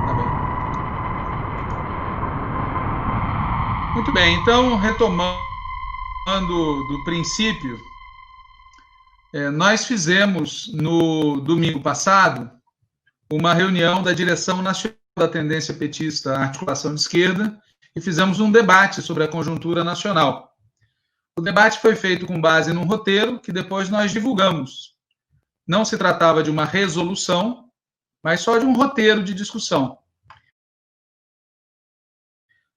Tá bem. Muito bem, então, retomando do princípio, nós fizemos no domingo passado uma reunião da direção nacional da tendência petista à articulação de esquerda e fizemos um debate sobre a conjuntura nacional. O debate foi feito com base num roteiro que depois nós divulgamos. Não se tratava de uma resolução, mas só de um roteiro de discussão.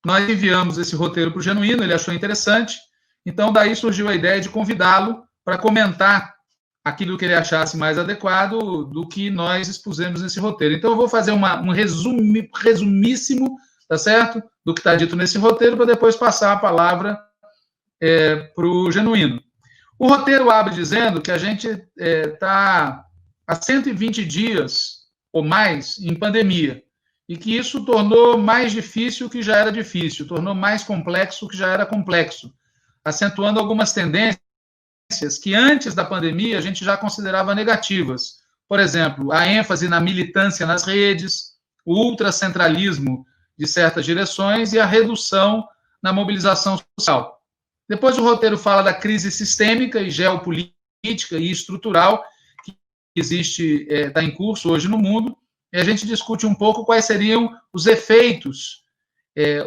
Nós enviamos esse roteiro para o Genuíno, ele achou interessante, então daí surgiu a ideia de convidá-lo para comentar aquilo que ele achasse mais adequado do que nós expusemos nesse roteiro. Então eu vou fazer um resumíssimo, tá certo? Do que está dito nesse roteiro, para depois passar a palavra para o Genuíno. O roteiro abre dizendo que a gente está há 120 dias ou mais em pandemia, e que isso tornou mais difícil o que já era difícil, tornou mais complexo o que já era complexo, acentuando algumas tendências que antes da pandemia a gente já considerava negativas. Por exemplo, a ênfase na militância nas redes, o ultracentralismo de certas direções e a redução na mobilização social. Depois o roteiro fala da crise sistêmica e geopolítica e estrutural que existe, está em curso hoje no mundo, e a gente discute um pouco quais seriam os efeitos,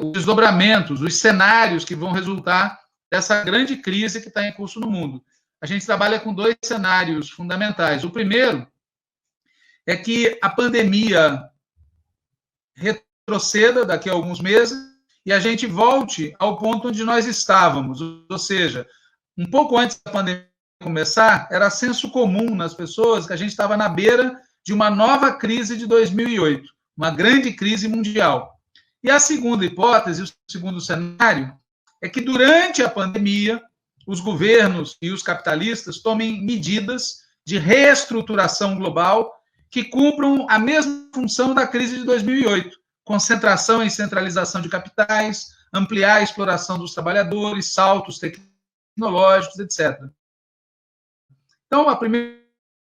os desdobramentos, os cenários que vão resultar dessa grande crise que está em curso no mundo. A gente trabalha com dois cenários fundamentais. O primeiro é que a pandemia retroceda daqui a alguns meses e a gente volte ao ponto onde nós estávamos. Ou seja, um pouco antes da pandemia começar, era senso comum nas pessoas que a gente estava na beira de uma nova crise de 2008, uma grande crise mundial. E a segunda hipótese, o segundo cenário, é que durante a pandemia, os governos e os capitalistas tomem medidas de reestruturação global que cumpram a mesma função da crise de 2008, concentração e centralização de capitais, ampliar a exploração dos trabalhadores, saltos tecnológicos, etc. Então, a primeira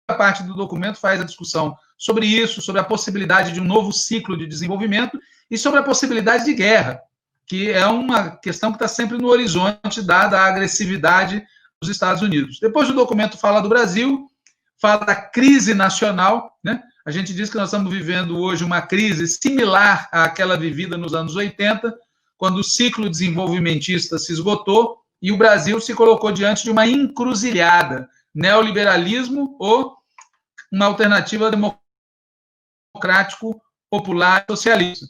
parte do documento faz a discussão sobre isso, sobre a possibilidade de um novo ciclo de desenvolvimento e sobre a possibilidade de guerra, que é uma questão que está sempre no horizonte, dada a agressividade dos Estados Unidos. Depois o documento fala do Brasil, fala da crise nacional, né? A gente diz que nós estamos vivendo hoje uma crise similar àquela vivida nos anos 80, quando o ciclo desenvolvimentista se esgotou e o Brasil se colocou diante de uma encruzilhada, neoliberalismo ou uma alternativa democrático, popular, socialista.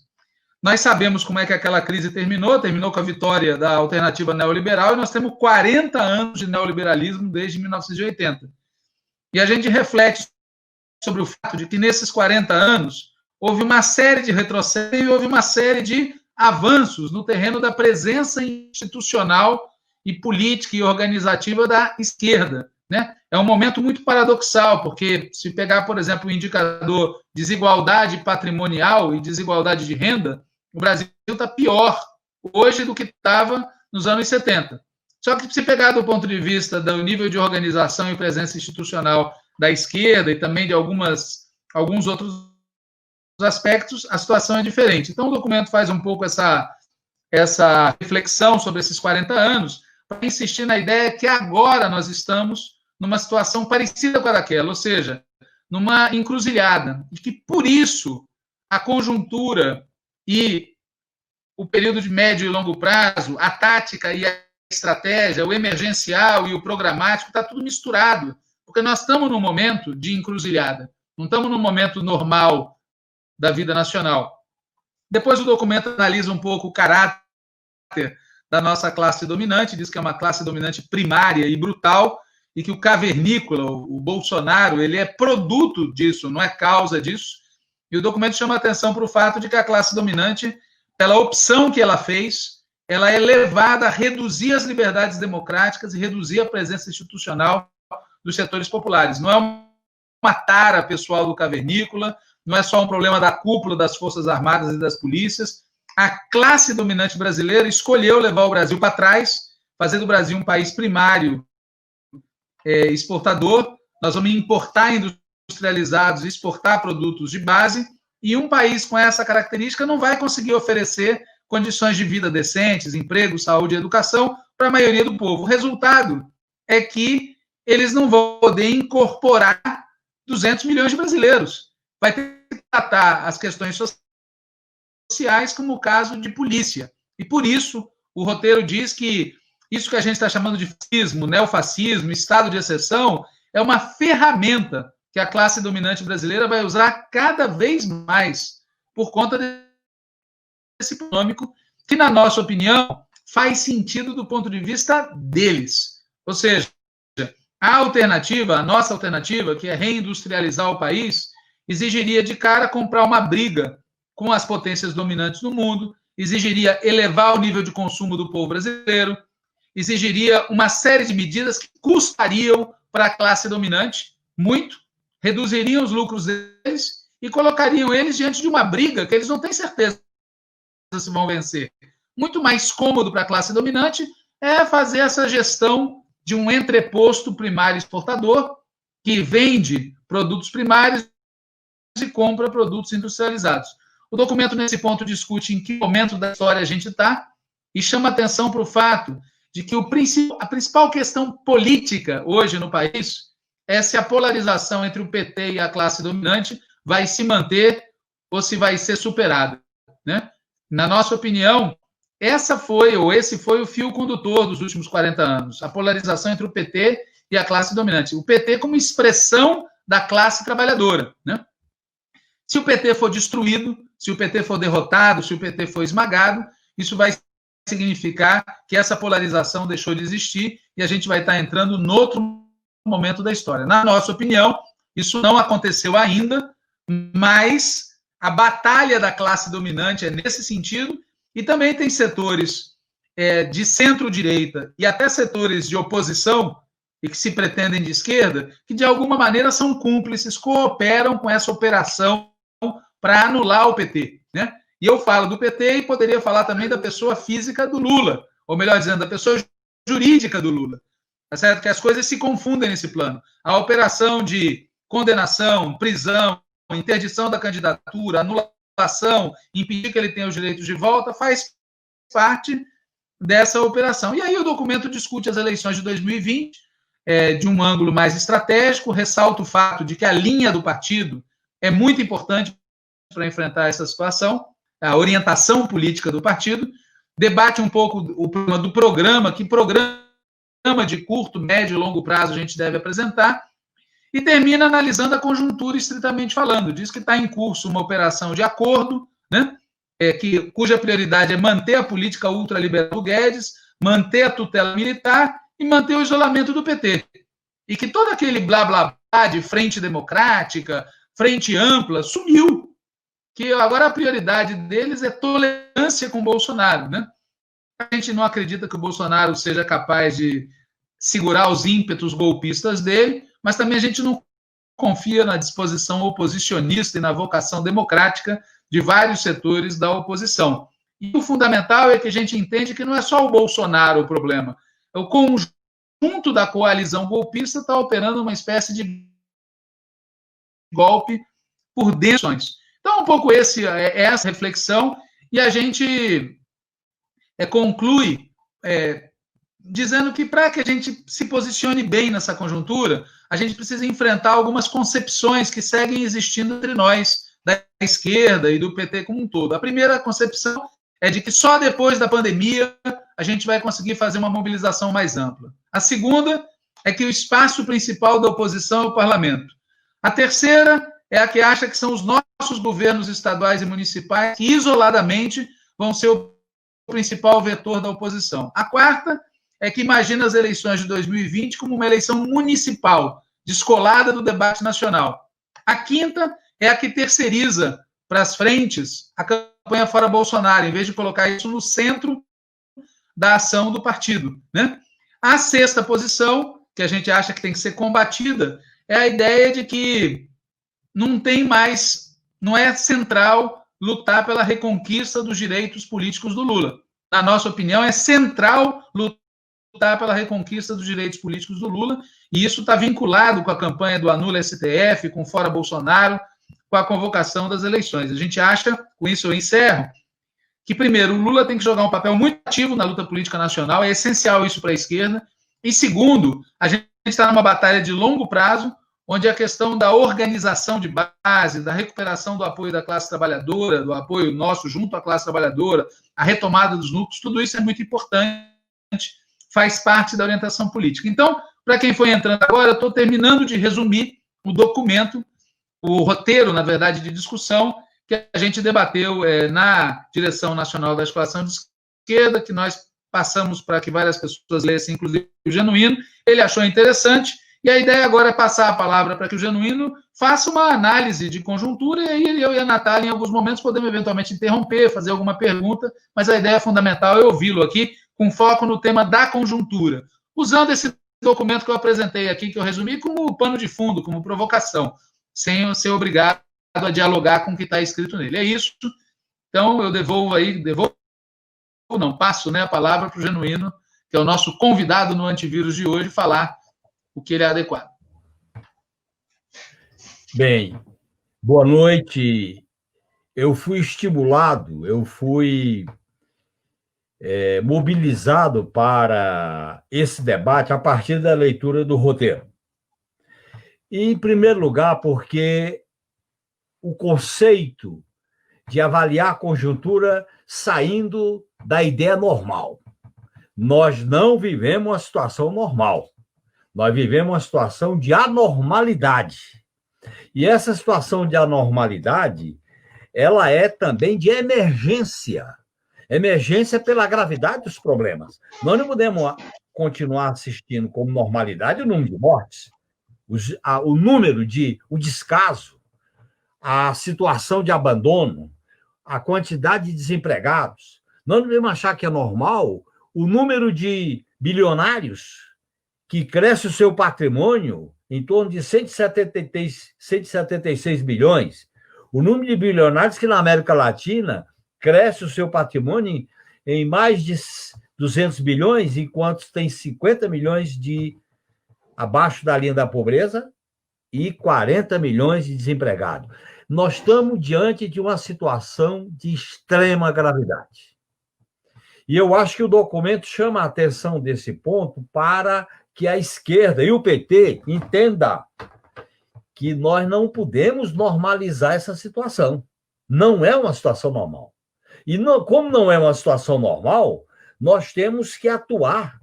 Nós sabemos como é que aquela crise terminou com a vitória da alternativa neoliberal, e nós temos 40 anos de neoliberalismo desde 1980. E a gente reflete sobre o fato de que nesses 40 anos houve uma série de retrocessos e houve uma série de avanços no terreno da presença institucional e política e organizativa da esquerda, né? É um momento muito paradoxal, porque se pegar, por exemplo, o indicador desigualdade patrimonial e desigualdade de renda, o Brasil está pior hoje do que estava nos anos 70. Só que se pegar do ponto de vista do nível de organização e presença institucional da esquerda e também de alguns outros aspectos, a situação é diferente. Então, o documento faz um pouco essa reflexão sobre esses 40 anos, para insistir na ideia que agora nós estamos numa situação parecida com a daquela, ou seja, numa encruzilhada, de que, por isso, a conjuntura e o período de médio e longo prazo, a tática e a estratégia, o emergencial e o programático, está tudo misturado, porque nós estamos num momento de encruzilhada, não estamos num momento normal da vida nacional. Depois o documento analisa um pouco o caráter da nossa classe dominante, diz que é uma classe dominante primária e brutal, e que o cavernícola, o Bolsonaro, ele é produto disso, não é causa disso. E o documento chama a atenção para o fato de que a classe dominante, pela opção que ela fez, ela é levada a reduzir as liberdades democráticas e reduzir a presença institucional dos setores populares. Não é uma tara pessoal do cavernícola, não é só um problema da cúpula das Forças Armadas e das polícias. A classe dominante brasileira escolheu levar o Brasil para trás, fazer do Brasil um país primário exportador. Nós vamos importar industrializados e exportar produtos de base, e um país com essa característica não vai conseguir oferecer condições de vida decentes, emprego, saúde e educação para a maioria do povo. O resultado é que eles não vão poder incorporar 200 milhões de brasileiros. Vai ter que tratar as questões sociais como o caso de polícia. E por isso, o roteiro diz que isso que a gente está chamando de fascismo, neofascismo, estado de exceção, é uma ferramenta que a classe dominante brasileira vai usar cada vez mais por conta desse econômico, que, na nossa opinião, faz sentido do ponto de vista deles. Ou seja, a alternativa, a nossa alternativa, que é reindustrializar o país, exigiria de cara comprar uma briga com as potências dominantes do mundo, exigiria elevar o nível de consumo do povo brasileiro, exigiria uma série de medidas que custariam para a classe dominante muito, reduziriam os lucros deles e colocariam eles diante de uma briga que eles não têm certeza se vão vencer. Muito mais cômodo para a classe dominante é fazer essa gestão de um entreposto primário exportador que vende produtos primários e compra produtos industrializados. O documento, nesse ponto, discute em que momento da história a gente está e chama atenção para o fato de que a principal questão política hoje no país é se a polarização entre o PT e a classe dominante vai se manter ou se vai ser superada, né? Na nossa opinião, esse foi o fio condutor dos últimos 40 anos, a polarização entre o PT e a classe dominante. O PT como expressão da classe trabalhadora, né? Se o PT for destruído, se o PT for derrotado, se o PT for esmagado, isso vai significar que essa polarização deixou de existir e a gente vai estar entrando em outro momento da história. Na nossa opinião, isso não aconteceu ainda, mas a batalha da classe dominante é nesse sentido, e também tem setores de centro-direita e até setores de oposição e que se pretendem de esquerda, que de alguma maneira são cúmplices, cooperam com essa operação para anular o PT, né? E eu falo do PT e poderia falar também da pessoa física do Lula, ou melhor dizendo, da pessoa jurídica do Lula. Tá certo? Que as coisas se confundem nesse plano. A operação de condenação, prisão, interdição da candidatura, anulação, impedir que ele tenha os direitos de volta, faz parte dessa operação. E aí o documento discute as eleições de 2020 de um ângulo mais estratégico, ressalta o fato de que a linha do partido é muito importante para enfrentar essa situação, a orientação política do partido, debate um pouco o problema do programa, que programa de curto, médio e longo prazo a gente deve apresentar, e termina analisando a conjuntura estritamente falando. Diz que está em curso uma operação de acordo, né, cuja prioridade é manter a política ultraliberal do Guedes, manter a tutela militar e manter o isolamento do PT. E que todo aquele blá blá blá de frente democrática, frente ampla, sumiu. Que agora a prioridade deles é tolerância com o Bolsonaro, né? A gente não acredita que o Bolsonaro seja capaz de segurar os ímpetos golpistas dele, mas também a gente não confia na disposição oposicionista e na vocação democrática de vários setores da oposição. E o fundamental é que a gente entende que não é só o Bolsonaro o problema. O conjunto da coalizão golpista está operando uma espécie de golpe por dentro. Então, um pouco essa reflexão, e a gente conclui dizendo que para que a gente se posicione bem nessa conjuntura, a gente precisa enfrentar algumas concepções que seguem existindo entre nós, da esquerda e do PT como um todo. A primeira concepção é de que só depois da pandemia a gente vai conseguir fazer uma mobilização mais ampla. A segunda é que o espaço principal da oposição é o parlamento. A terceira é a que acha que são os nossos governos estaduais e municipais que, isoladamente, vão ser o principal vetor da oposição. A quarta é que imagina as eleições de 2020 como uma eleição municipal, descolada do debate nacional. A quinta é a que terceiriza para as frentes a campanha fora Bolsonaro, em vez de colocar isso no centro da ação do partido, né? A sexta posição, que a gente acha que tem que ser combatida, é a ideia de que não é central lutar pela reconquista dos direitos políticos do Lula. Na nossa opinião, é central lutar lutar pela reconquista dos direitos políticos do Lula, e isso está vinculado com a campanha do Anula STF, com Fora Bolsonaro, com a convocação das eleições. A gente acha, com isso eu encerro, que, primeiro, o Lula tem que jogar um papel muito ativo na luta política nacional, é essencial isso para a esquerda, e, segundo, a gente está numa batalha de longo prazo, onde a questão da organização de base, da recuperação do apoio da classe trabalhadora, do apoio nosso junto à classe trabalhadora, a retomada dos núcleos, tudo isso é muito importante, faz parte da orientação política. Então, para quem foi entrando agora, eu estou terminando de resumir o documento, o roteiro, na verdade, de discussão que a gente debateu na Direção Nacional da Articulação de Esquerda, que nós passamos para que várias pessoas lessem, inclusive o Genuíno. Ele achou interessante, e a ideia agora é passar a palavra para que o Genuíno faça uma análise de conjuntura, e aí eu e a Natália, em alguns momentos, podemos eventualmente interromper, fazer alguma pergunta, mas a ideia fundamental é ouvi-lo aqui, com foco no tema da conjuntura, usando esse documento que eu apresentei aqui, que eu resumi, como pano de fundo, como provocação, sem ser obrigado a dialogar com o que está escrito nele. É isso. Então, eu passo, né, a palavra para o Genuíno, que é o nosso convidado no Antivírus de hoje, falar o que ele é adequado. Bem, boa noite. Eu fui estimulado, mobilizado para esse debate a partir da leitura do roteiro. E, em primeiro lugar, porque o conceito de avaliar a conjuntura saindo da ideia normal. Nós não vivemos uma situação normal. Nós vivemos uma situação de anormalidade. E essa situação de anormalidade, ela é também de emergência. Emergência pela gravidade dos problemas. Nós não podemos continuar assistindo como normalidade o número de mortes, o descaso, a situação de abandono, a quantidade de desempregados. Nós não devemos achar que é normal o número de bilionários que cresce o seu patrimônio em torno de 176 bilhões. O número de bilionários que na América Latina cresce o seu patrimônio em mais de 200 bilhões, enquanto tem 50 milhões abaixo da linha da pobreza e 40 milhões de desempregados. Nós estamos diante de uma situação de extrema gravidade. E eu acho que o documento chama a atenção desse ponto para que a esquerda e o PT entendam que nós não podemos normalizar essa situação. Não é uma situação normal. E como não é uma situação normal, nós temos que atuar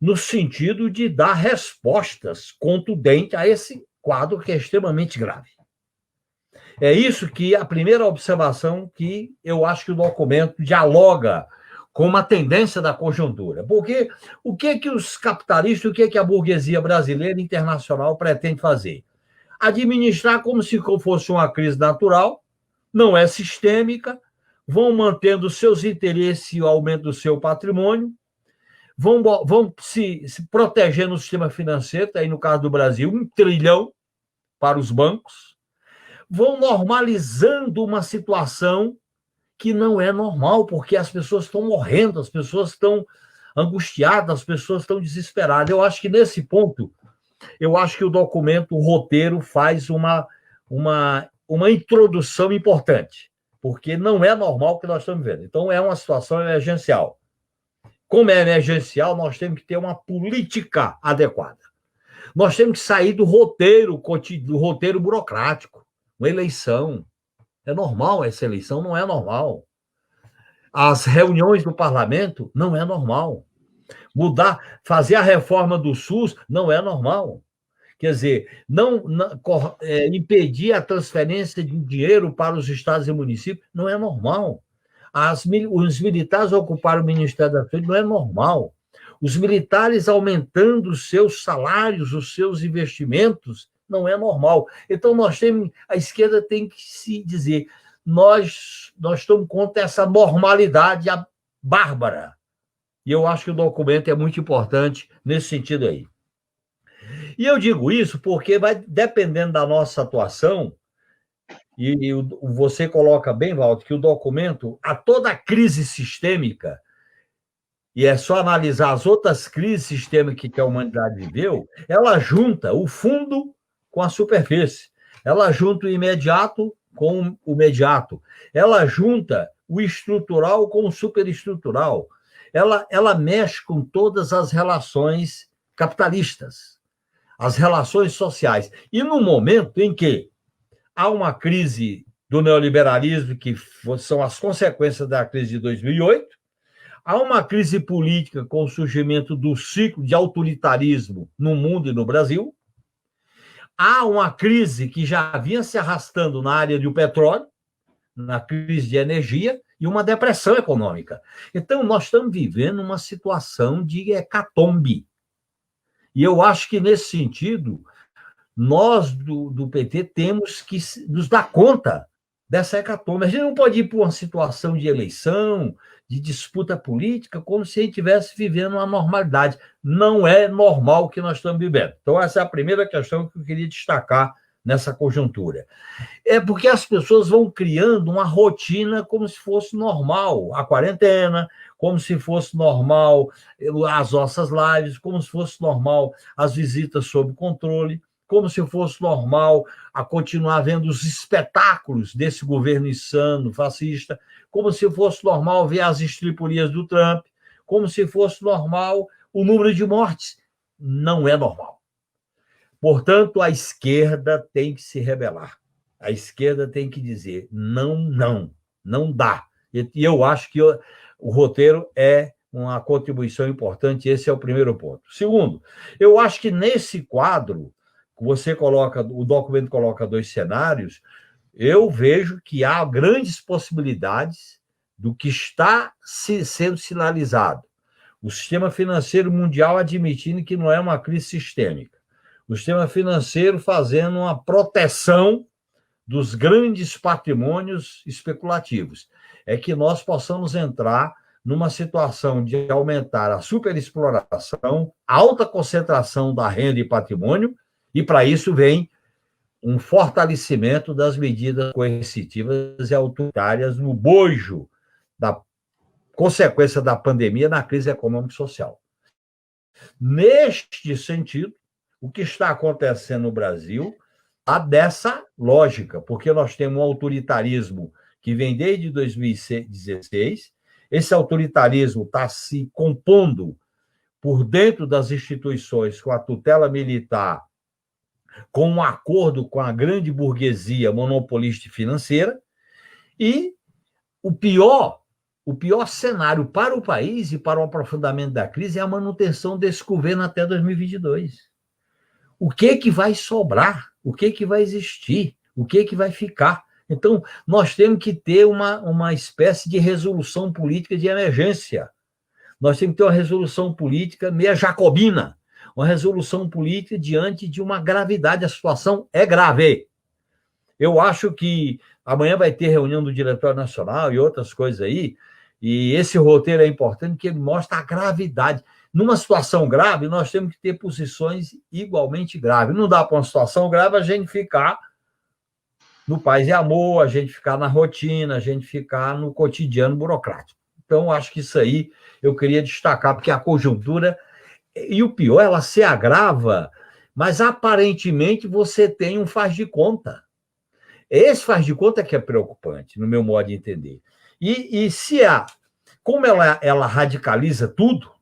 no sentido de dar respostas contundentes a esse quadro que é extremamente grave. É isso que a primeira observação que eu acho que o documento dialoga com uma tendência da conjuntura. Porque o que os capitalistas, o que a burguesia brasileira e internacional pretende fazer? Administrar como se fosse uma crise natural, não é sistêmica, vão mantendo seus interesses e o aumento do seu patrimônio, vão se proteger no sistema financeiro, aí no caso do Brasil, 1 trilhão para os bancos, vão normalizando uma situação que não é normal, porque as pessoas estão morrendo, as pessoas estão angustiadas, as pessoas estão desesperadas. Eu acho que nesse ponto, eu acho que o documento, o roteiro, faz uma introdução importante, porque não é normal o que nós estamos vendo. Então, é uma situação emergencial. Como é emergencial, nós temos que ter uma política adequada. Nós temos que sair do roteiro burocrático. Uma eleição. É normal essa eleição? Não é normal. As reuniões do parlamento? Não é normal. Fazer a reforma do SUS? Não é normal. Quer dizer, impedir a transferência de dinheiro para os estados e municípios? Não é normal. Os militares ocuparam o Ministério da Saúde? Não é normal. Os militares aumentando os seus salários, os seus investimentos? Não é normal. Então, a esquerda tem que se dizer, nós estamos contra essa normalidade bárbara. E eu acho que o documento é muito importante nesse sentido aí. E eu digo isso porque vai dependendo da nossa atuação, e você coloca bem, Walter, que o documento, a toda a crise sistêmica, e é só analisar as outras crises sistêmicas que a humanidade viveu, ela junta o fundo com a superfície, ela junta o imediato com o mediato, ela junta o estrutural com o superestrutural, ela mexe com todas as relações capitalistas, as relações sociais. E no momento em que há uma crise do neoliberalismo, que são as consequências da crise de 2008, há uma crise política com o surgimento do ciclo de autoritarismo no mundo e no Brasil, há uma crise que já vinha se arrastando na área do petróleo, na crise de energia, e uma depressão econômica. Então, nós estamos vivendo uma situação de hecatombe. E eu acho que, nesse sentido, nós do PT temos que nos dar conta dessa hecatombe. A gente não pode ir para uma situação de eleição, de disputa política, como se a gente estivesse vivendo uma normalidade. Não é normal o que nós estamos vivendo. Então, essa é a primeira questão que eu queria destacar nessa conjuntura. É porque as pessoas vão criando uma rotina como se fosse normal a quarentena, como se fosse normal as nossas lives, como se fosse normal as visitas sob controle, como se fosse normal a continuar vendo os espetáculos desse governo insano, fascista, como se fosse normal ver as estripulias do Trump, como se fosse normal o número de mortes. Não é normal. Portanto, a esquerda tem que se rebelar. A esquerda tem que dizer não dá. E eu acho que o roteiro é uma contribuição importante, esse é o primeiro ponto. Segundo, eu acho que nesse quadro, você coloca, o documento coloca 2 cenários, eu vejo que há grandes possibilidades do que está sendo sinalizado. O sistema financeiro mundial admitindo que não é uma crise sistêmica. O sistema financeiro fazendo uma proteção dos grandes patrimônios especulativos. É que nós possamos entrar numa situação de aumentar a superexploração, alta concentração da renda e patrimônio, e para isso vem um fortalecimento das medidas coercitivas e autoritárias no bojo da consequência da pandemia na crise econômica e social. Neste sentido, o que está acontecendo no Brasil há dessa lógica, porque nós temos um autoritarismo que vem desde 2016, esse autoritarismo está se compondo por dentro das instituições com a tutela militar, com um acordo com a grande burguesia monopolista e financeira, e o pior cenário para o país e para o aprofundamento da crise é a manutenção desse governo até 2022. O que vai sobrar? O que vai existir? O que vai ficar? Então, nós temos que ter uma espécie de resolução política de emergência. Nós temos que ter uma resolução política meia jacobina, uma resolução política diante de uma gravidade. A situação é grave. Eu acho que amanhã vai ter reunião do Diretório Nacional e outras coisas aí, e esse roteiro é importante porque ele mostra a gravidade. Numa situação grave, nós temos que ter posições igualmente graves. Não dá para uma situação grave a gente ficar no paz e amor, a gente ficar na rotina, a gente ficar no cotidiano burocrático. Então, acho que isso aí eu queria destacar, porque a conjuntura, e o pior, ela se agrava, mas aparentemente você tem um faz de conta. Esse faz de conta que é preocupante, no meu modo de entender. E se como ela radicaliza tudo,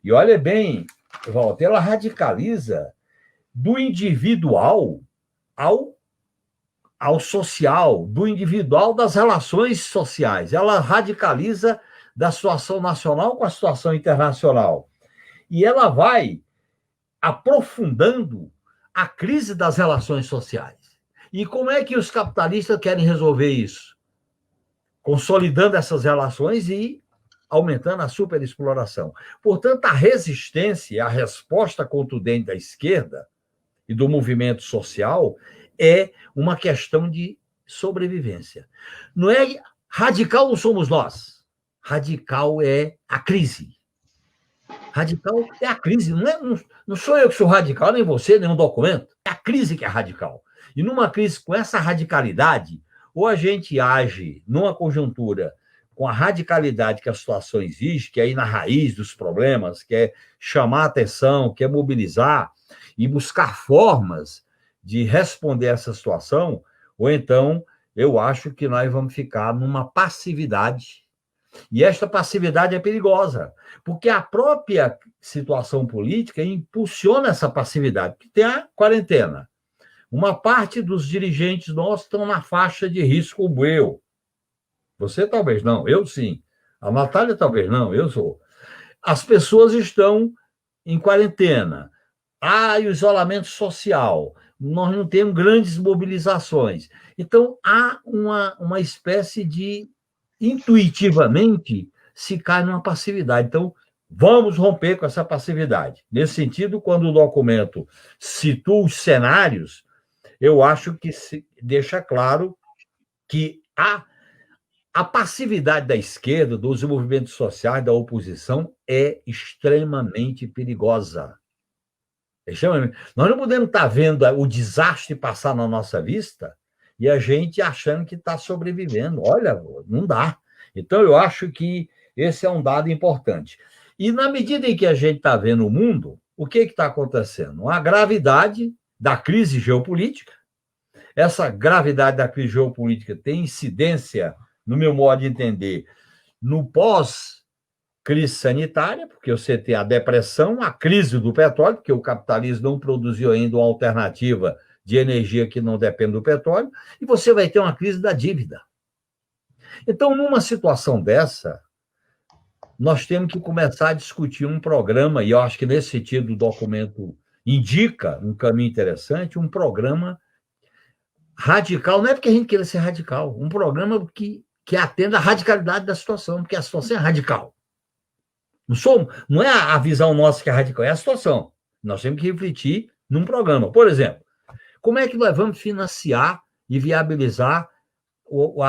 e olha bem, Walter, ela radicaliza do individual ao social, do individual das relações sociais. Ela radicaliza da situação nacional com a situação internacional. E ela vai aprofundando a crise das relações sociais. E como é que os capitalistas querem resolver isso? Consolidando essas relações e aumentando a superexploração. Portanto, a resistência, a resposta contundente da esquerda e do movimento social é uma questão de sobrevivência. Não é radical, não somos nós. Radical é a crise. Radical é a crise. Não sou eu que sou radical, nem você, nem um documento. É a crise que é radical. E numa crise com essa radicalidade, ou a gente age numa conjuntura com a radicalidade que a situação exige, que é ir na raiz dos problemas, que é chamar a atenção, que é mobilizar e buscar formas de responder a essa situação, ou então eu acho que nós vamos ficar numa passividade. E esta passividade é perigosa, porque a própria situação política impulsiona essa passividade, porque tem a quarentena. Uma parte dos dirigentes nossos estão na faixa de risco, como eu. Você talvez não, eu sim. A Natália talvez não, eu sou. As pessoas estão em quarentena. Há isolamento social. Nós não temos grandes mobilizações. Então, há uma espécie de, intuitivamente, se cai numa passividade. Então, vamos romper com essa passividade. Nesse sentido, quando o documento situa os cenários, eu acho que se deixa claro que a passividade da esquerda, dos movimentos sociais, da oposição, é extremamente perigosa. Nós não podemos estar vendo o desastre passar na nossa vista e a gente achando que está sobrevivendo. Olha, não dá. Então, eu acho que esse é um dado importante. E, na medida em que a gente está vendo o mundo, o que está acontecendo? A gravidade da crise geopolítica. Essa gravidade da crise geopolítica tem incidência, no meu modo de entender, no pós-crise sanitária, porque você tem a depressão, a crise do petróleo, porque o capitalismo não produziu ainda uma alternativa de energia que não depende do petróleo, e você vai ter uma crise da dívida. Então, numa situação dessa, nós temos que começar a discutir um programa, e eu acho que nesse sentido o documento indica um caminho interessante, um programa radical, não é porque a gente queira ser radical, um programa que atenda à radicalidade da situação, porque a situação é radical. Não é a visão nossa que é radical, é a situação. Nós temos que refletir num programa. Por exemplo, como é que nós vamos financiar e viabilizar o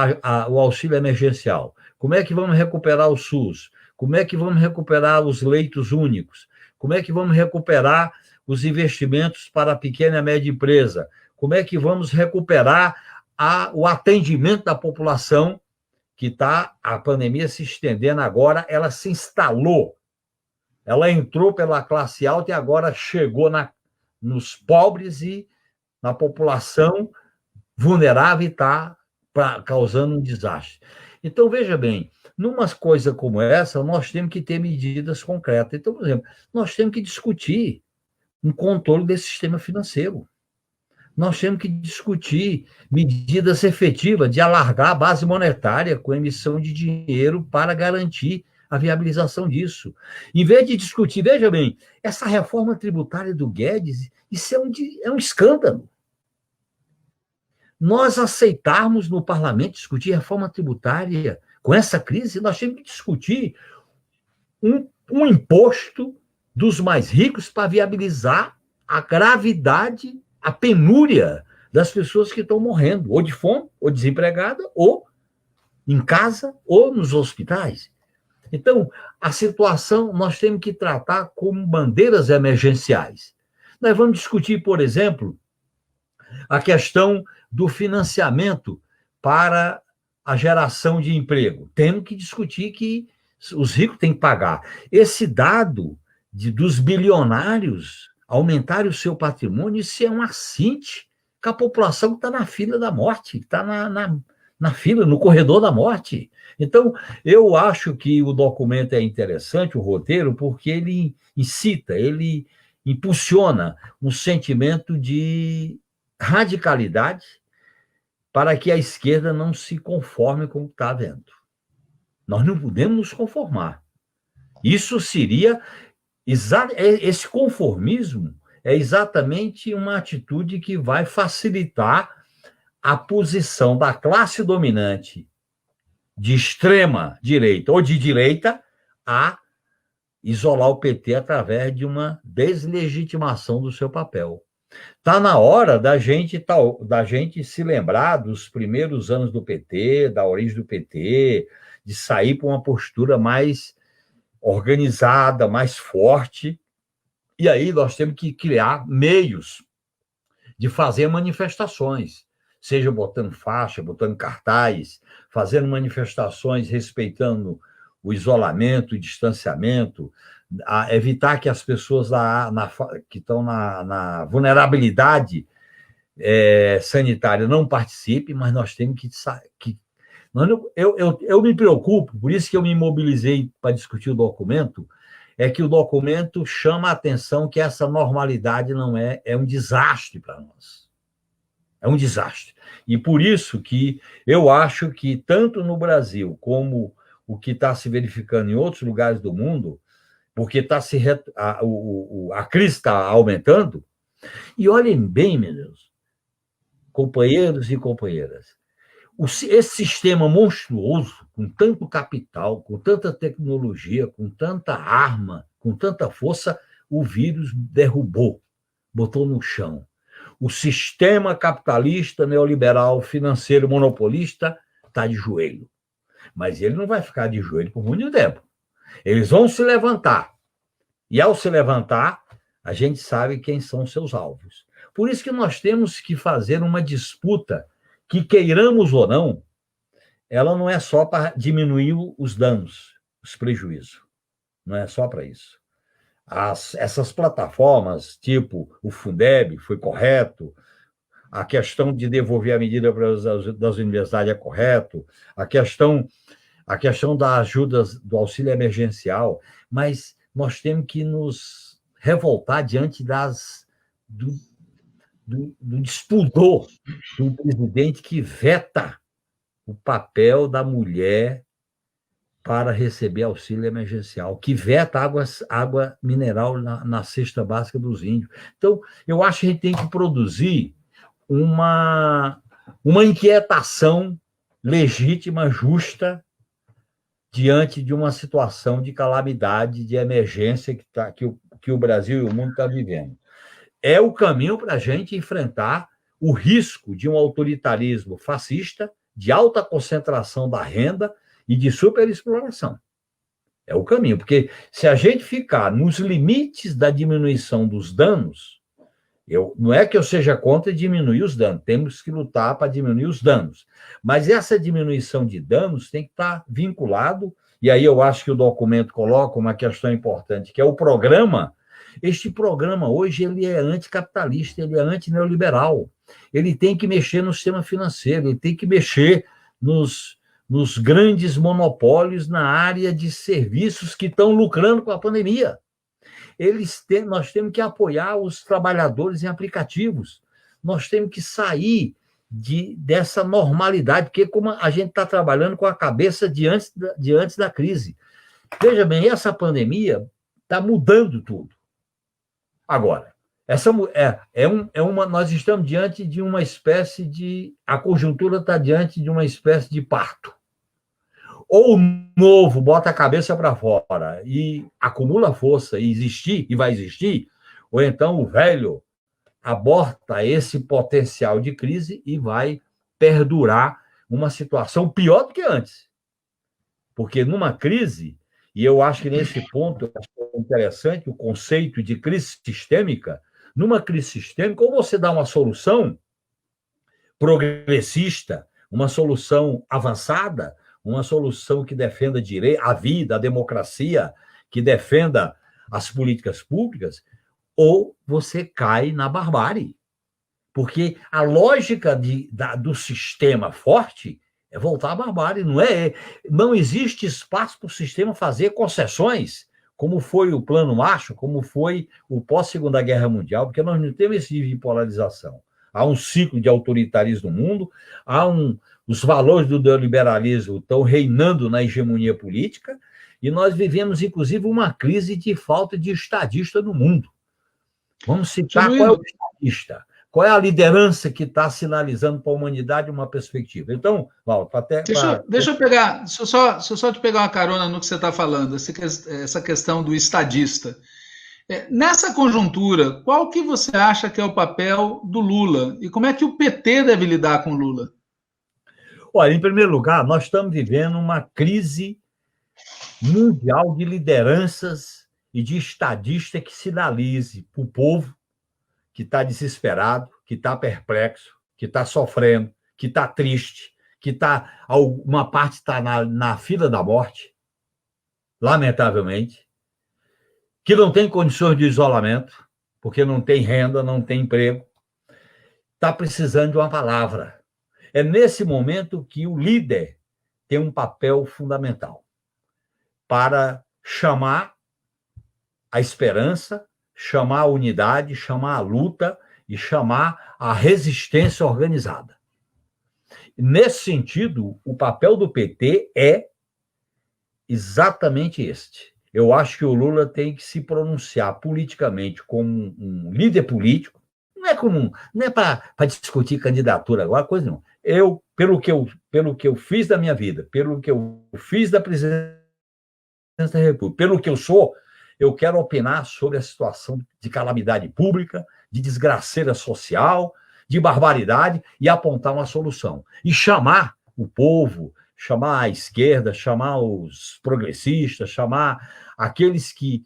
auxílio emergencial? Como é que vamos recuperar o SUS? Como é que vamos recuperar os leitos únicos? Como é que vamos recuperar os investimentos para a pequena e média empresa? Como é que vamos recuperar o atendimento da população que está, a pandemia se estendendo agora, ela se instalou, ela entrou pela classe alta e agora chegou nos pobres e na população vulnerável e está causando um desastre. Então, veja bem, numa coisa como essa, nós temos que ter medidas concretas. Então, por exemplo, nós temos que discutir um controle desse sistema financeiro. Nós temos que discutir medidas efetivas de alargar a base monetária com emissão de dinheiro para garantir a viabilização disso. Em vez de discutir, veja bem, essa reforma tributária do Guedes, isso é um escândalo. Nós aceitarmos no parlamento discutir reforma tributária com essa crise, nós temos que discutir um imposto dos mais ricos para viabilizar a gravidade, a penúria das pessoas que estão morrendo, ou de fome, ou desempregada, ou em casa, ou nos hospitais. Então, a situação nós temos que tratar como bandeiras emergenciais. Nós vamos discutir, por exemplo, a questão do financiamento para a geração de emprego. Temos que discutir que os ricos têm que pagar. Esse dado dos bilionários aumentar o seu patrimônio, isso é um assinte que a população está na fila da morte, está na fila, no corredor da morte. Então, eu acho que o documento é interessante, o roteiro, porque ele incita, ele impulsiona um sentimento de radicalidade para que a esquerda não se conforme com o que está havendo. Nós não podemos nos conformar. Isso seria... Esse conformismo é exatamente uma atitude que vai facilitar a posição da classe dominante de extrema direita ou de direita a isolar o PT através de uma deslegitimação do seu papel. Está na hora da gente se lembrar dos primeiros anos do PT, da origem do PT, de sair para uma postura mais organizada, mais forte, e aí nós temos que criar meios de fazer manifestações. seja botando faixa, botando cartaz, fazendo manifestações respeitando o isolamento, o distanciamento, evitar que as pessoas que estão na vulnerabilidade sanitária não participem, mas nós temos que eu me preocupo, por isso que eu me mobilizei para discutir o documento, é que o documento chama a atenção que essa normalidade não é um desastre para nós. É um desastre. E por isso que eu acho que, tanto no Brasil como o que está se verificando em outros lugares do mundo, porque a crise está aumentando, e olhem bem, meus Deus, companheiros e companheiras, esse sistema monstruoso, com tanto capital, com tanta tecnologia, com tanta arma, com tanta força, o vírus derrubou, botou no chão. O sistema capitalista, neoliberal, financeiro, monopolista está de joelho. Mas ele não vai ficar de joelho por muito tempo. Eles vão se levantar. E, ao se levantar, a gente sabe quem são seus alvos. Por isso que nós temos que fazer uma disputa que, queiramos ou não, ela não é só para diminuir os danos, os prejuízos. Não é só para isso. Essas plataformas, tipo o Fundeb, foi correto, a questão de devolver a medida das universidades é correto, a questão da ajuda do auxílio emergencial, mas nós temos que nos revoltar diante do despudor do presidente que veta o papel da mulher para receber auxílio emergencial, que veta água mineral na cesta básica dos índios. Então, eu acho que a gente tem que produzir uma inquietação legítima, justa, diante de uma situação de calamidade, de emergência que o Brasil e o mundo estão vivendo. É o caminho para a gente enfrentar o risco de um autoritarismo fascista, de alta concentração da renda e de superexploração. É o caminho, porque se a gente ficar nos limites da diminuição dos danos, não é que eu seja contra diminuir os danos, temos que lutar para diminuir os danos, mas essa diminuição de danos tem que estar vinculado, e aí eu acho que o documento coloca uma questão importante, que é o programa. Este programa hoje ele é anticapitalista, ele é antineoliberal, ele tem que mexer no sistema financeiro, ele tem que mexer nos grandes monopólios na área de serviços que estão lucrando com a pandemia. Nós temos que apoiar os trabalhadores em aplicativos, nós temos que sair dessa normalidade, porque como a gente está trabalhando com a cabeça de antes da crise. Veja bem, essa pandemia está mudando tudo. Agora, nós estamos diante de uma espécie a conjuntura está diante de uma espécie de parto. Ou o novo bota a cabeça para fora e acumula força e vai existir, ou então o velho aborta esse potencial de crise e vai perdurar uma situação pior do que antes. Porque numa crise, e eu acho que nesse ponto é interessante o conceito de crise sistêmica, numa crise sistêmica, ou você dá uma solução progressista, uma solução avançada, uma solução que defenda a vida, a democracia, que defenda as políticas públicas, ou você cai na barbárie. Porque a lógica do sistema forte é voltar à barbárie. Não existe espaço para o sistema fazer concessões, como foi o Plano Marshall, como foi o pós-Segunda Guerra Mundial, porque nós não temos esse nível de polarização. Há um ciclo de autoritarismo no mundo, os valores do neoliberalismo estão reinando na hegemonia política, e nós vivemos, inclusive, uma crise de falta de estadista no mundo. Vamos citar qual é o estadista, qual é a liderança que está sinalizando para a humanidade uma perspectiva. Então, Valdo, deixa eu só te pegar uma carona no que você está falando, essa questão do estadista. Nessa conjuntura, qual que você acha que é o papel do Lula? E como é que o PT deve lidar com o Lula? Olha, em primeiro lugar, nós estamos vivendo uma crise mundial de lideranças e de estadista que sinalize para o povo que está desesperado, que está perplexo, que está sofrendo, que está triste, que uma parte está na fila da morte, lamentavelmente, que não tem condições de isolamento, porque não tem renda, não tem emprego, está precisando de uma palavra. É nesse momento que o líder tem um papel fundamental para chamar a esperança, chamar a unidade, chamar a luta e chamar a resistência organizada. Nesse sentido, o papel do PT é exatamente este. Eu acho que o Lula tem que se pronunciar politicamente como um líder político. Não é para discutir candidatura agora, coisa não. Pelo que eu fiz da minha vida, pelo que eu fiz da presidência da República, pelo que eu sou, eu quero opinar sobre a situação de calamidade pública, de desgraceira social, de barbaridade, e apontar uma solução. E chamar o povo, chamar a esquerda, chamar os progressistas, chamar aqueles que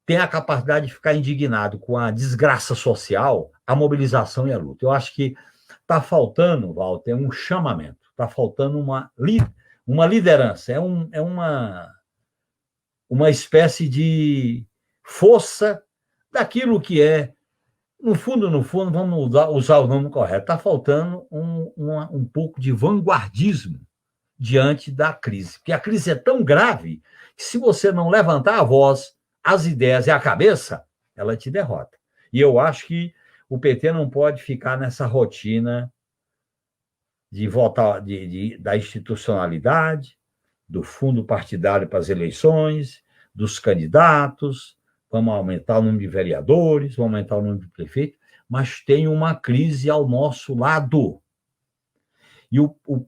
têm a capacidade de ficar indignado com a desgraça social, a mobilização e a luta. Eu acho que está faltando, Walter, um chamamento, está faltando uma liderança, é uma espécie de força daquilo que é, no fundo, vamos usar o nome correto, está faltando um pouco de vanguardismo diante da crise, porque a crise é tão grave que se você não levantar a voz, as ideias e a cabeça, ela te derrota. E eu acho que o PT não pode ficar nessa rotina de votar, da institucionalidade, do fundo partidário para as eleições, dos candidatos, vamos aumentar o número de vereadores, vamos aumentar o número de prefeitos, mas tem uma crise ao nosso lado. E,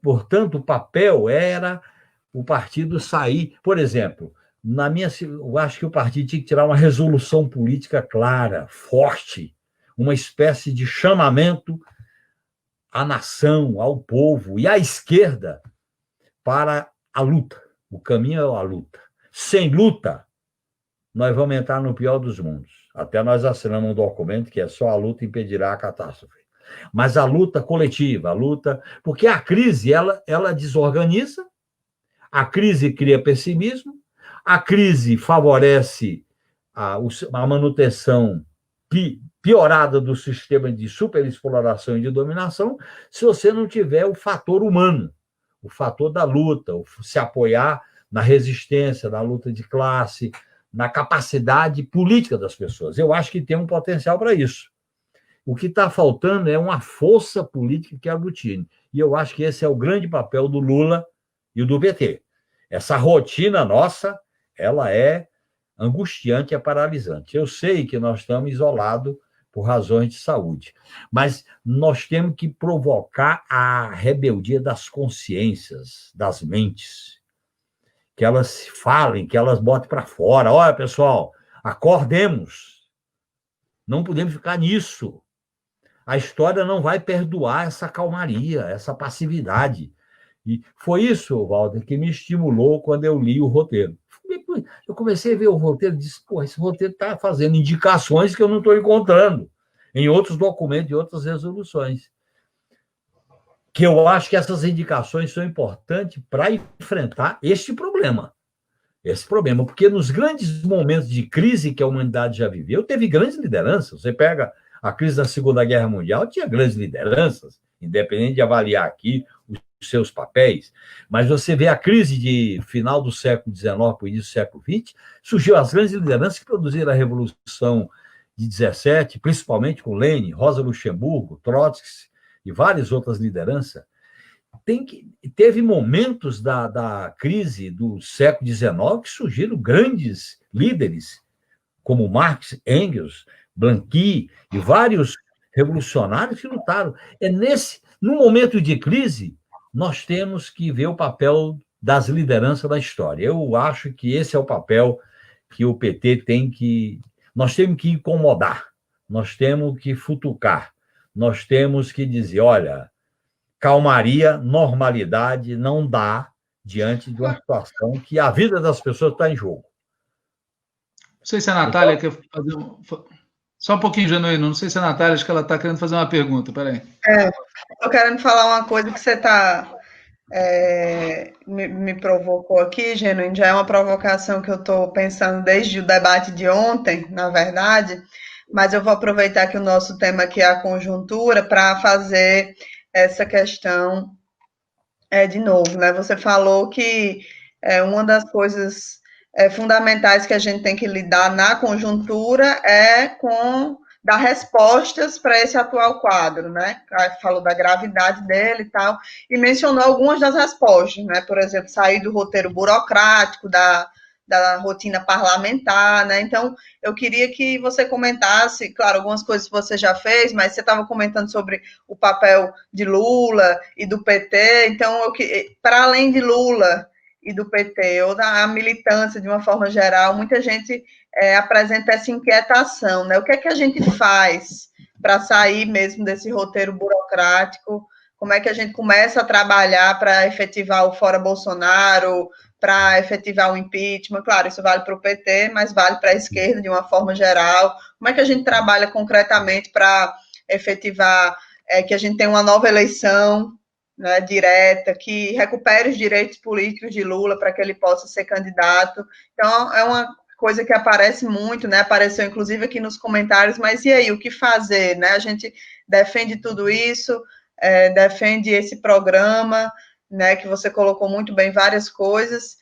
portanto, o papel era o partido sair. Por exemplo, eu acho que o partido tinha que tirar uma resolução política clara, forte, uma espécie de chamamento à nação, ao povo e à esquerda para a luta. O caminho é a luta. Sem luta, nós vamos entrar no pior dos mundos. Até nós assinamos um documento que é só a luta impedirá a catástrofe. Mas a luta coletiva, porque a crise, ela desorganiza, a crise cria pessimismo, a crise favorece a manutenção piorada do sistema de superexploração e de dominação, se você não tiver o fator humano, o fator da luta, se apoiar na resistência, na luta de classe, na capacidade política das pessoas. Eu acho que tem um potencial para isso. O que está faltando é uma força política que aglutine. E eu acho que esse é o grande papel do Lula e do PT. Essa rotina nossa, ela é angustiante, é paralisante. Eu sei que nós estamos isolados por razões de saúde, mas nós temos que provocar a rebeldia das consciências, das mentes, que elas falem, que elas botem para fora. Olha, pessoal, acordemos. Não podemos ficar nisso. A história não vai perdoar essa calmaria, essa passividade. E foi isso, Walter, que me estimulou quando eu li o roteiro. Eu comecei a ver o roteiro e disse, esse roteiro está fazendo indicações que eu não estou encontrando em outros documentos e outras resoluções. Que eu acho que essas indicações são importantes para enfrentar este problema. Esse problema, porque nos grandes momentos de crise que a humanidade já viveu, teve grandes lideranças. Você pega a crise da Segunda Guerra Mundial, tinha grandes lideranças, independente de avaliar aqui os seus papéis, mas você vê a crise de final do século XIX para o início do século XX, surgiu as grandes lideranças que produziram a Revolução de 17, principalmente com Lenin, Rosa Luxemburgo, Trotsky e várias outras lideranças. Teve momentos da crise do século XIX que surgiram grandes líderes, como Marx, Engels, Blanqui e vários revolucionários que lutaram. No momento de crise, nós temos que ver o papel das lideranças da história. Eu acho que esse é o papel que o PT tem que... Nós temos que incomodar, nós temos que futucar, nós temos que dizer, olha, calmaria, normalidade não dá diante de uma situação que a vida das pessoas está em jogo. Não sei se a Natália quer fazer Só um pouquinho, Genuíno. Não sei se a Natália, acho que ela está querendo fazer uma pergunta. Peraí. Estou querendo falar uma coisa que você está me provocou aqui, Genuíno. Já é uma provocação que eu estou pensando desde o debate de ontem, na verdade, mas eu vou aproveitar que o nosso tema aqui é a conjuntura para fazer essa questão de novo, né? Você falou que uma das coisas fundamentais que a gente tem que lidar na conjuntura é com dar respostas para esse atual quadro, né? Falou da gravidade dele e tal, e mencionou algumas das respostas, né? Por exemplo, sair do roteiro burocrático, da rotina parlamentar, né? Então, eu queria que você comentasse, claro, algumas coisas que você já fez, mas você estava comentando sobre o papel de Lula e do PT, então, para além de Lula e do PT, ou da militância de uma forma geral, muita gente apresenta essa inquietação, né? O que é que a gente faz para sair mesmo desse roteiro burocrático? Como é que a gente começa a trabalhar para efetivar o fora Bolsonaro, para efetivar o impeachment? Claro, isso vale para o PT, mas vale para a esquerda de uma forma geral. Como é que a gente trabalha concretamente para efetivar que a gente tenha uma nova eleição, né, direta, que recupere os direitos políticos de Lula para que ele possa ser candidato? Então, é uma coisa que aparece muito, né? Apareceu inclusive aqui nos comentários, mas e aí, o que fazer, né? A gente defende tudo isso, defende esse programa, né, que você colocou muito bem várias coisas,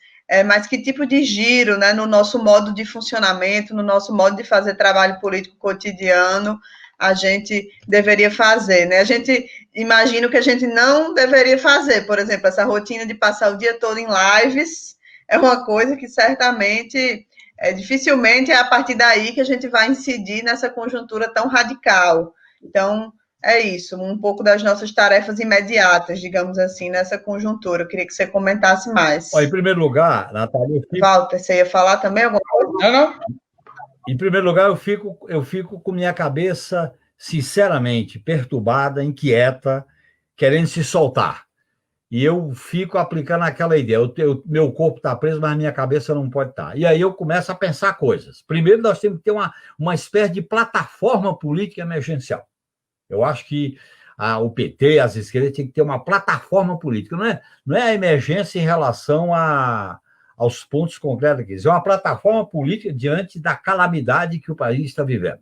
mas que tipo de giro, né, no nosso modo de funcionamento, no nosso modo de fazer trabalho político cotidiano, a gente deveria fazer, né? A gente imagina que a gente não deveria fazer, por exemplo, essa rotina de passar o dia todo em lives é uma coisa que certamente, dificilmente é a partir daí que a gente vai incidir nessa conjuntura tão radical. Então, é isso, um pouco das nossas tarefas imediatas, digamos assim, nessa conjuntura. Eu queria que você comentasse mais. Em primeiro lugar, Natália... Walter, você ia falar também alguma coisa? Não. Em primeiro lugar, eu fico com minha cabeça, sinceramente, perturbada, inquieta, querendo se soltar. E eu fico aplicando aquela ideia. Meu corpo está preso, mas minha cabeça não pode estar. E aí eu começo a pensar coisas. Primeiro, nós temos que ter uma espécie de plataforma política emergencial. Eu acho que o PT, as esquerdas, têm que ter uma plataforma política. Não é a emergência em relação aos pontos concretos aqui. É uma plataforma política diante da calamidade que o país está vivendo.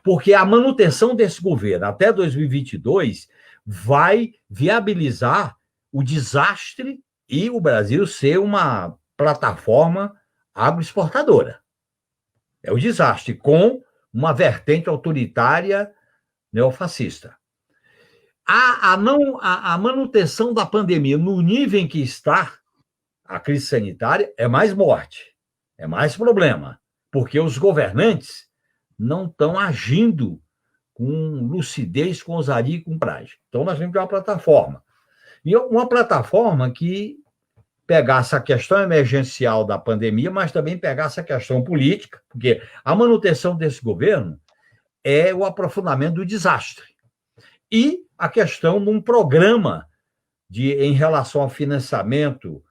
Porque a manutenção desse governo até 2022 vai viabilizar o desastre e o Brasil ser uma plataforma agroexportadora. É o desastre, com uma vertente autoritária neofascista. A manutenção da pandemia no nível em que está a crise sanitária é mais morte, é mais problema, porque os governantes não estão agindo com lucidez, com ousadia e com coragem. Então, nós temos que ter uma plataforma. E uma plataforma que pegasse a questão emergencial da pandemia, mas também pegasse a questão política, porque a manutenção desse governo é o aprofundamento do desastre. E a questão de um programa em relação ao financiamento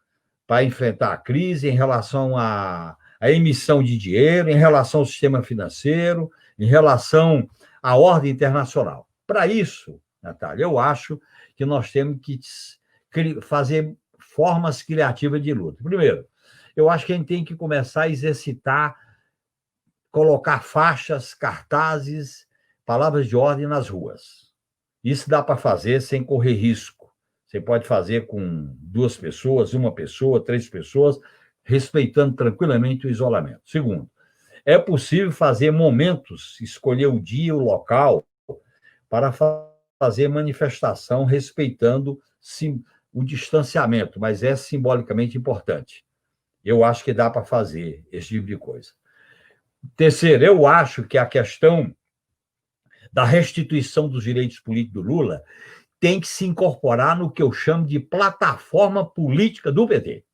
para enfrentar a crise, em relação à emissão de dinheiro, em relação ao sistema financeiro, em relação à ordem internacional. Para isso, Natália, eu acho que nós temos que fazer formas criativas de luta. Primeiro, eu acho que a gente tem que começar a exercitar, colocar faixas, cartazes, palavras de ordem nas ruas. Isso dá para fazer sem correr risco. Você pode fazer com 2 pessoas, 1 pessoa, 3 pessoas, respeitando tranquilamente o isolamento. Segundo, é possível fazer momentos, escolher o dia, o local, para fazer manifestação respeitando o distanciamento, mas é simbolicamente importante. Eu acho que dá para fazer esse tipo de coisa. Terceiro, eu acho que a questão da restituição dos direitos políticos do Lula tem que se incorporar no que eu chamo de plataforma política do PT.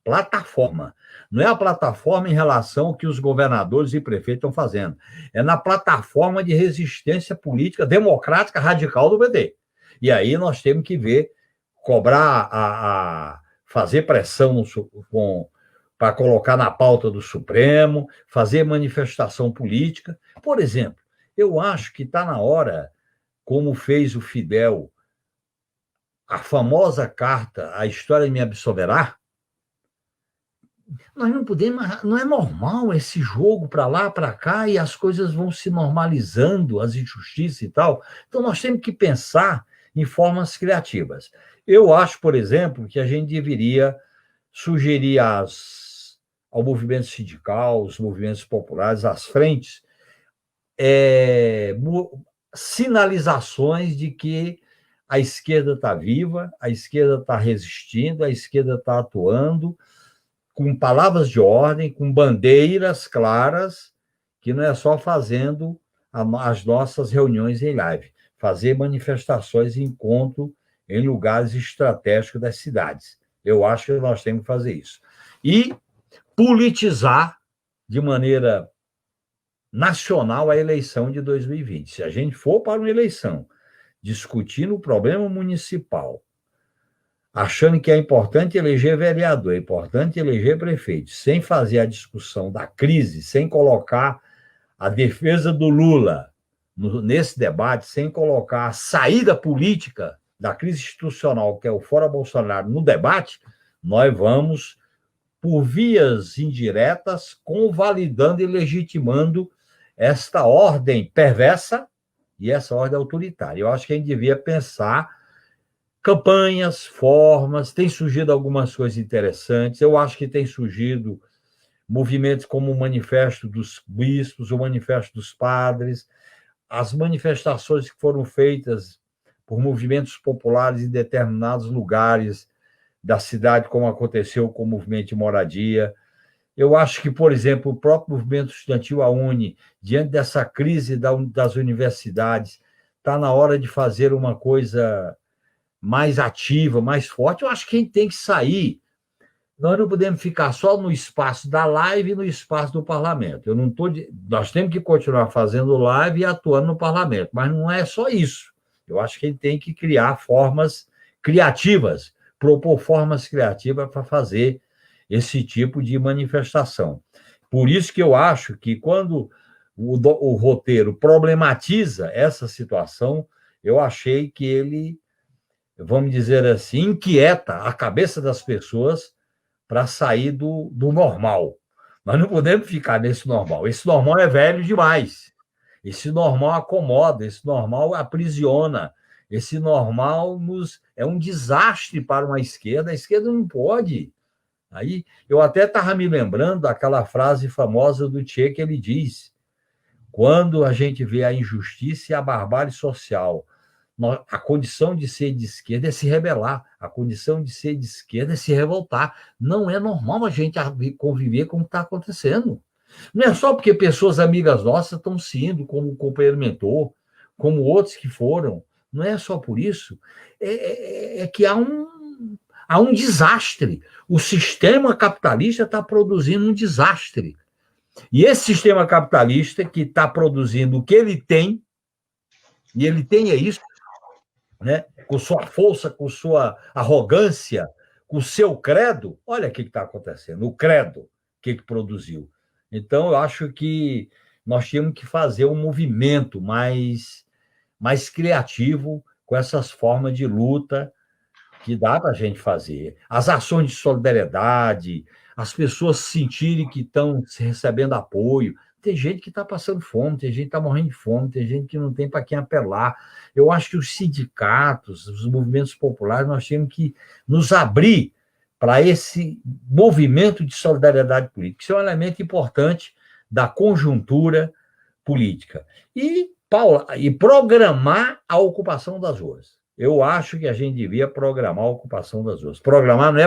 Plataforma. Não é a plataforma em relação ao que os governadores e prefeitos estão fazendo. É na plataforma de resistência política democrática radical do PT. E aí nós temos que ver, cobrar, fazer pressão para colocar na pauta do Supremo, fazer manifestação política. Por exemplo, eu acho que está na hora, como fez o Fidel, a famosa carta A História Me Absolverá. Nós não podemos, não é normal esse jogo para lá, para cá, e as coisas vão se normalizando, as injustiças e tal. Então, nós temos que pensar em formas criativas. Eu acho, por exemplo, que a gente deveria sugerir ao movimento sindical, os movimentos populares, às frentes, sinalizações de que a esquerda está viva, a esquerda está resistindo, a esquerda está atuando, com palavras de ordem, com bandeiras claras, que não é só fazendo as nossas reuniões em live, fazer manifestações e encontro em lugares estratégicos das cidades. Eu acho que nós temos que fazer isso. E politizar de maneira nacional a eleição de 2020. Se a gente for para uma eleição discutindo o problema municipal, achando que é importante eleger vereador, é importante eleger prefeito, sem fazer a discussão da crise, sem colocar a defesa do Lula nesse debate, sem colocar a saída política da crise institucional, que é o fora Bolsonaro, no debate, nós vamos, por vias indiretas, convalidando e legitimando esta ordem perversa e essa ordem autoritária. Eu acho que a gente devia pensar campanhas, formas, tem surgido algumas coisas interessantes. Eu acho que tem surgido movimentos como o Manifesto dos Bispos, o Manifesto dos Padres, as manifestações que foram feitas por movimentos populares em determinados lugares da cidade, como aconteceu com o movimento de moradia. Eu acho que, por exemplo, o próprio movimento estudantil, a UNE, diante dessa crise das universidades, está na hora de fazer uma coisa mais ativa, mais forte. Eu acho que a gente tem que sair. Nós não podemos ficar só no espaço da live e no espaço do parlamento. Nós temos que continuar fazendo live e atuando no parlamento, mas não é só isso. Eu acho que a gente tem que criar formas criativas, propor formas criativas para fazer esse tipo de manifestação. Por isso que eu acho que quando o roteiro problematiza essa situação, eu achei que ele, vamos dizer assim, inquieta a cabeça das pessoas para sair do normal. Nós não podemos ficar nesse normal. Esse normal é velho demais. Esse normal acomoda, esse normal aprisiona, esse normal é um desastre para uma esquerda. A esquerda não pode. Aí, eu até estava me lembrando daquela frase famosa do Che, que ele diz: quando a gente vê a injustiça e a barbárie social, a condição de ser de esquerda é se rebelar, a condição de ser de esquerda é se revoltar. Não é normal a gente conviver como está acontecendo. Não é só porque pessoas amigas nossas estão se indo, como o companheiro mentor, como outros que foram. Não é só por isso. É que há um desastre. O sistema capitalista está produzindo um desastre. E esse sistema capitalista que está produzindo o que ele tem, e ele tem isso, né? Com sua força, com sua arrogância, com o seu credo, olha o que está acontecendo. O credo, o que produziu. Então, eu acho que nós temos que fazer um movimento mais criativo com essas formas de luta que dá para a gente fazer. As ações de solidariedade, as pessoas sentirem que estão recebendo apoio. Tem gente que está passando fome, tem gente que está morrendo de fome, tem gente que não tem para quem apelar. Eu acho que os sindicatos, os movimentos populares, nós temos que nos abrir para esse movimento de solidariedade política. Isso é um elemento importante da conjuntura política. E, Paula, programar a ocupação das ruas. Eu acho que a gente devia programar a ocupação das ruas. Programar não é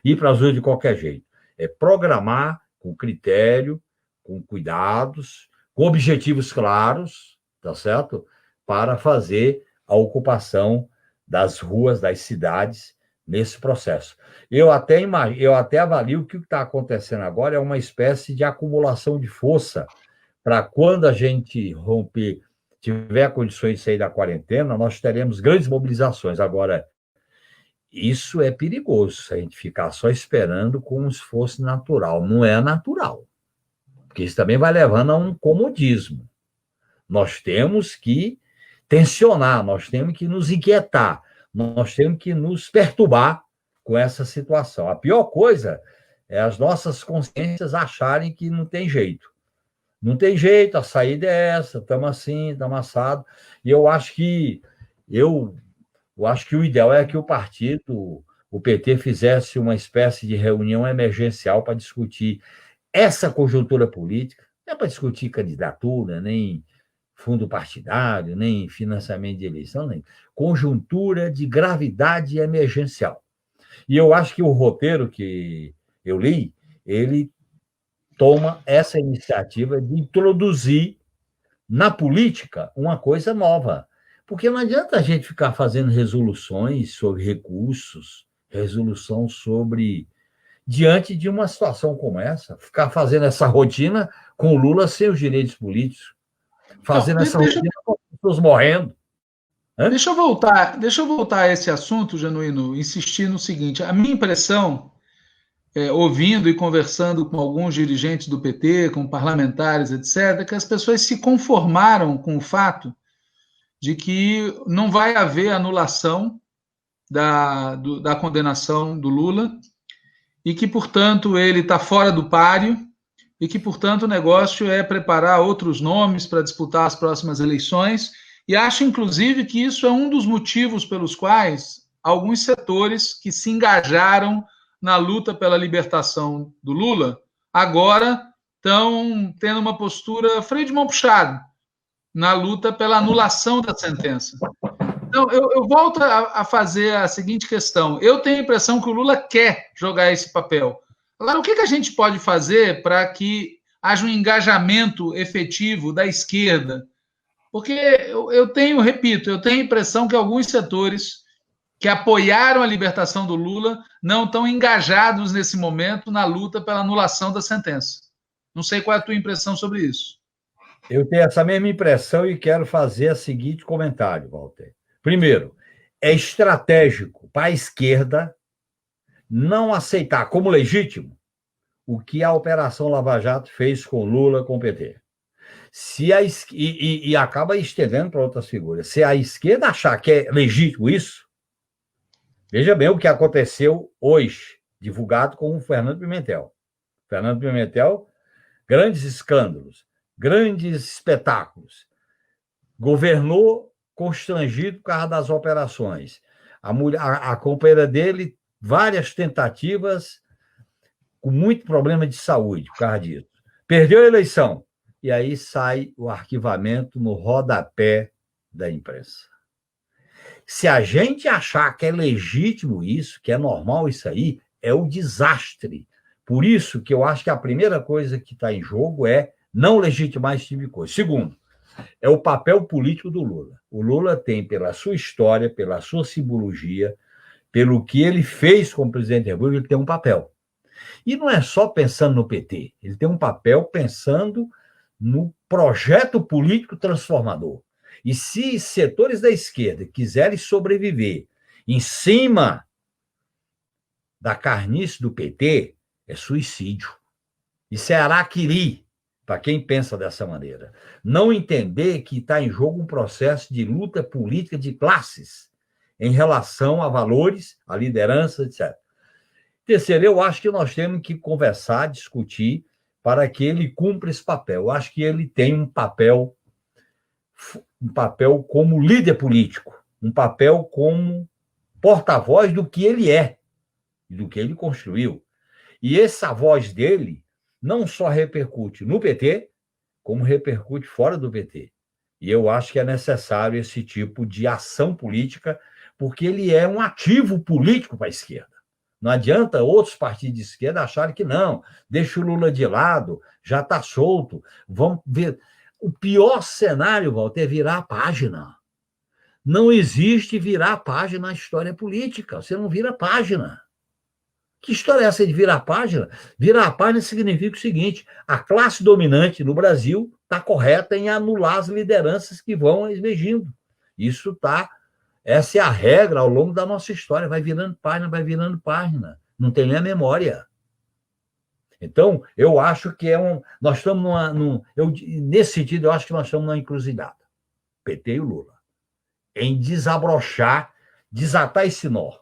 ir para as ruas de qualquer jeito. É programar com critério, com cuidados, com objetivos claros, tá certo? Para fazer a ocupação das ruas, das cidades, nesse processo. Eu até avalio que o que está acontecendo agora é uma espécie de acumulação de força para quando a gente romper, tiver condições de sair da quarentena, nós teremos grandes mobilizações. Agora, Isso é perigoso, se a gente ficar só esperando como se fosse natural. Não é natural, porque isso também vai levando a um comodismo. Nós temos que tensionar, nós temos que nos inquietar, nós temos que nos perturbar com essa situação. A pior coisa é as nossas consciências acharem que não tem jeito. Não tem jeito, a saída é essa, estamos assim, estamos assado. E eu acho que o ideal é que o partido, o PT, fizesse uma espécie de reunião emergencial para discutir essa conjuntura política. Não é para discutir candidatura, nem fundo partidário, nem financiamento de eleição, nem conjuntura de gravidade emergencial. E eu acho que o roteiro que eu li, ele toma essa iniciativa de introduzir na política uma coisa nova. Porque não adianta a gente ficar fazendo resoluções sobre recursos, resolução sobre... Diante de uma situação como essa, ficar fazendo essa rotina com o Lula sem os direitos políticos, fazendo essa rotina com as pessoas morrendo. Deixa eu voltar a esse assunto, Genuíno, insistir no seguinte: a minha impressão, ouvindo e conversando com alguns dirigentes do PT, com parlamentares, etc., é que as pessoas se conformaram com o fato de que não vai haver anulação da condenação do Lula e que, portanto, ele está fora do páreo e que, portanto, o negócio é preparar outros nomes para disputar as próximas eleições. E acho, inclusive, que isso é um dos motivos pelos quais alguns setores que se engajaram na luta pela libertação do Lula agora estão tendo uma postura freio de mão puxado na luta pela anulação da sentença. Então, eu volto a fazer a seguinte questão. Eu tenho a impressão que o Lula quer jogar esse papel. Agora, o que a gente pode fazer para que haja um engajamento efetivo da esquerda? Porque eu tenho a impressão que alguns setores que apoiaram a libertação do Lula não estão engajados nesse momento na luta pela anulação da sentença. Não sei qual é a tua impressão sobre isso. Eu tenho essa mesma impressão e quero fazer o seguinte comentário, Walter. Primeiro, é estratégico para a esquerda não aceitar como legítimo o que a Operação Lava Jato fez com Lula, com o PT. E acaba estendendo para outras figuras. Se a esquerda achar que é legítimo isso, veja bem o que aconteceu hoje, divulgado com o Fernando Pimentel. Fernando Pimentel, grandes escândalos, grandes espetáculos. Governou constrangido por causa das operações. A companheira dele, várias tentativas, com muito problema de saúde por causa disso. Perdeu a eleição. E aí sai o arquivamento no rodapé da imprensa. Se a gente achar que é legítimo isso, que é normal isso aí, é o desastre. Por isso que eu acho que a primeira coisa que está em jogo é não legitimar esse tipo de coisa. Segundo, é o papel político do Lula. O Lula tem, pela sua história, pela sua simbologia, pelo que ele fez como presidente da República, ele tem um papel. E não é só pensando no PT, ele tem um papel pensando no projeto político transformador. E se setores da esquerda quiserem sobreviver em cima da carnice do PT, é suicídio. Isso é araquiri, para quem pensa dessa maneira. Não entender que está em jogo um processo de luta política de classes em relação a valores, a liderança, etc. Terceiro, eu acho que nós temos que conversar, discutir, para que ele cumpra esse papel. Eu acho que ele tem um papel como líder político, um papel como porta-voz do que ele é, do que ele construiu. E essa voz dele não só repercute no PT, como repercute fora do PT. E eu acho que é necessário esse tipo de ação política, porque ele é um ativo político para a esquerda. Não adianta outros partidos de esquerda acharem que não, deixa o Lula de lado, já está solto, vamos ver. O pior cenário, Walter, é virar a página. Não existe virar a página na história política, você não vira a página. Que história é essa de virar a página? Virar a página significa o seguinte: a classe dominante no Brasil está correta em anular as lideranças que vão emergindo. Isso está Essa é a regra ao longo da nossa história. Vai virando página. Não tem nem a memória. Então, eu acho que nós estamos nesse sentido, eu acho que nós estamos numa encruzilhada. PT e o Lula. Em desabrochar, desatar esse nó.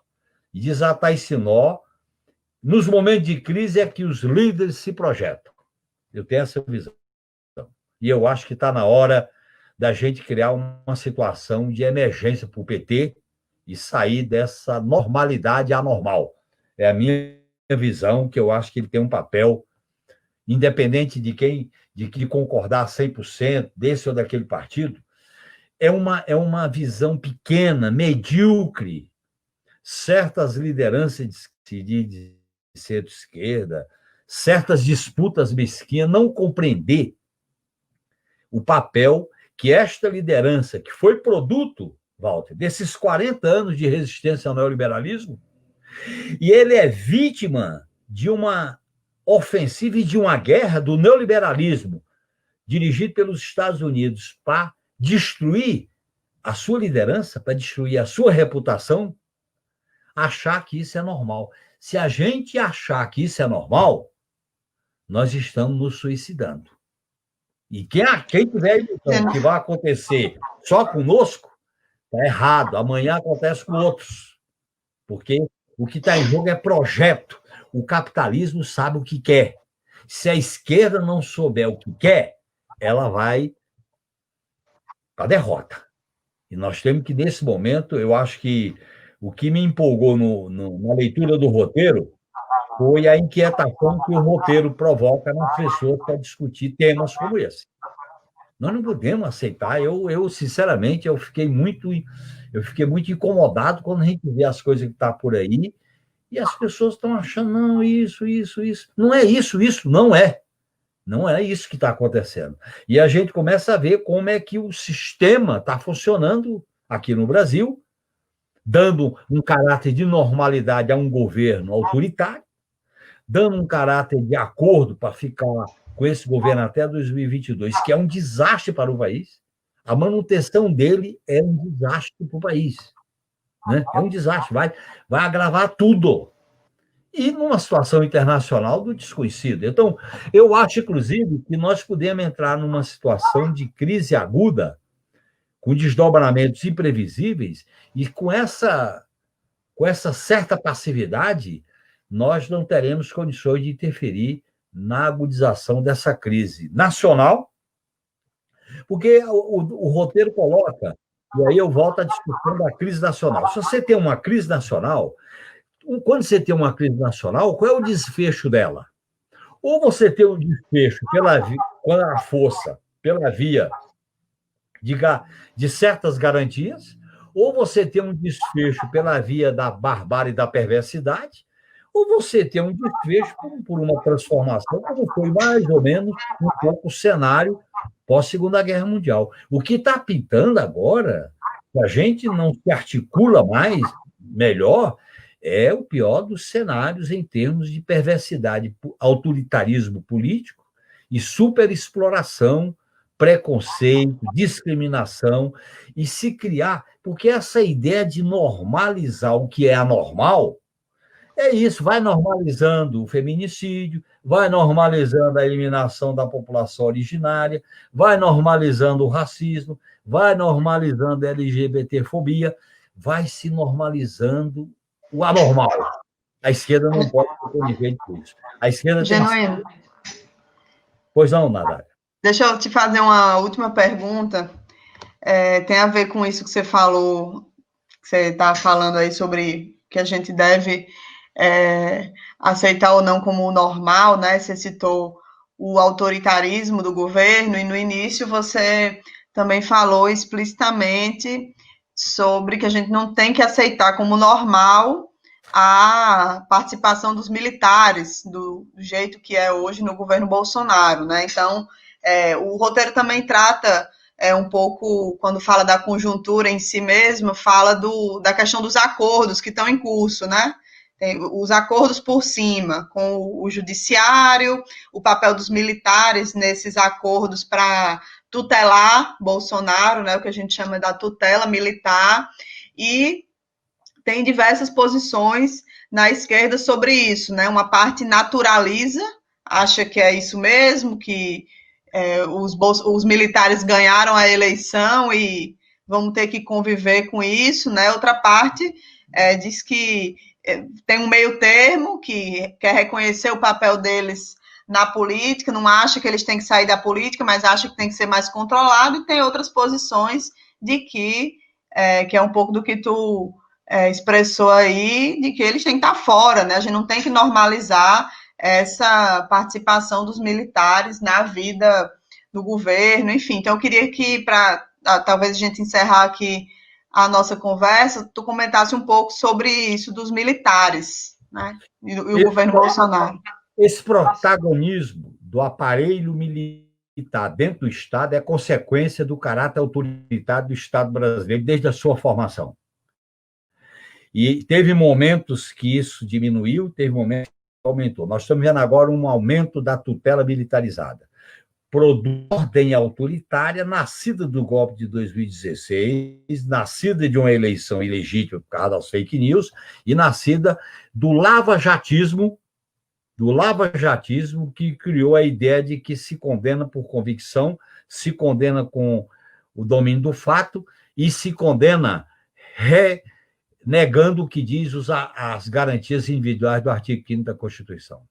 E desatar esse nó, nos momentos de crise, é que os líderes se projetam. Eu tenho essa visão. E eu acho que está na hora da gente criar uma situação de emergência para o PT e sair dessa normalidade anormal. É a minha visão, que eu acho que ele tem um papel, independente de concordar 100% desse ou daquele partido, é uma visão pequena, medíocre. Certas lideranças de centro-esquerda, certas disputas mesquinhas, não compreender o papel que esta liderança, que foi produto, Walter, desses 40 anos de resistência ao neoliberalismo, e ele é vítima de uma ofensiva e de uma guerra do neoliberalismo dirigido pelos Estados Unidos para destruir a sua liderança, para destruir a sua reputação, achar que isso é normal. Se a gente achar que isso é normal, nós estamos nos suicidando. E quem tiver ilusão que vai acontecer só conosco, está errado. Amanhã acontece com outros. Porque o que está em jogo é projeto. O capitalismo sabe o que quer. Se a esquerda não souber o que quer, ela vai para a derrota. E nós temos que, nesse momento, eu acho que o que me empolgou na leitura do roteiro foi a inquietação que o roteiro provoca nas pessoas para discutir temas como esse. Nós não podemos aceitar. Eu sinceramente, eu fiquei muito incomodado quando a gente vê as coisas que estão por aí e as pessoas estão achando, não, isso. Não é isso não é. Não é isso que está acontecendo. E a gente começa a ver como é que o sistema está funcionando aqui no Brasil, dando um caráter de normalidade a um governo autoritário, dando um caráter de acordo para ficar com esse governo até 2022, que é um desastre para o país. A manutenção dele é um desastre para o país. Né? É um desastre, vai agravar tudo. E numa situação internacional do desconhecido. Então, eu acho, inclusive, que nós podemos entrar numa situação de crise aguda, com desdobramentos imprevisíveis, e com essa certa passividade, nós não teremos condições de interferir na agudização dessa crise nacional, porque o roteiro coloca, e aí eu volto à discussão da crise nacional. Se você tem uma crise nacional, quando você tem uma crise nacional, qual é o desfecho dela? Ou você tem um desfecho pela força, pela via de certas garantias, ou você tem um desfecho pela via da barbárie e da perversidade, ou você tem um desfecho por uma transformação, como foi mais ou menos um pouco o cenário pós-Segunda Guerra Mundial. O que está pintando agora, que a gente não se articula mais melhor, é o pior dos cenários em termos de perversidade, autoritarismo político e superexploração, preconceito, discriminação, e se criar, porque essa ideia de normalizar o que é anormal, é isso, vai normalizando o feminicídio, vai normalizando a eliminação da população originária, vai normalizando o racismo, vai normalizando a LGBTfobia, vai se normalizando o anormal. A esquerda não pode ser conivente com isso. A esquerda Genuíno. Pois não, Nadália. Deixa eu te fazer uma última pergunta. Tem a ver com isso que você falou, que você está falando aí sobre que a gente deve aceitar ou não como normal, né? Você citou o autoritarismo do governo e no início você também falou explicitamente sobre que a gente não tem que aceitar como normal a participação dos militares do jeito que é hoje no governo Bolsonaro, né? Então, o roteiro também trata um pouco, quando fala da conjuntura em si mesmo, fala da questão dos acordos que estão em curso, né? Tem os acordos por cima, com o judiciário, o papel dos militares nesses acordos para tutelar Bolsonaro, né, o que a gente chama da tutela militar, e tem diversas posições na esquerda sobre isso, né? Uma parte naturaliza, acha que é isso mesmo, que os militares ganharam a eleição e vamos ter que conviver com isso, né? Outra parte diz que tem um meio termo, que quer reconhecer o papel deles na política, não acha que eles têm que sair da política, mas acha que tem que ser mais controlado, e tem outras posições de que é um pouco do que tu expressou aí, de que eles têm que estar fora, né? A gente não tem que normalizar essa participação dos militares na vida do governo, enfim. Então, eu queria que, para talvez a gente encerrar aqui a nossa conversa, tu comentasse um pouco sobre isso dos militares, né? E o governo Bolsonaro. Esse protagonismo do aparelho militar dentro do Estado é consequência do caráter autoritário do Estado brasileiro desde a sua formação. E teve momentos que isso diminuiu, teve momentos que aumentou. Nós estamos vendo agora um aumento da tutela militarizada. Ordem autoritária, nascida do golpe de 2016, nascida de uma eleição ilegítima por causa das fake news, e nascida do lava-jatismo, que criou a ideia de que se condena por convicção, se condena com o domínio do fato e se condena negando o que diz as garantias individuais do artigo 5º da Constituição.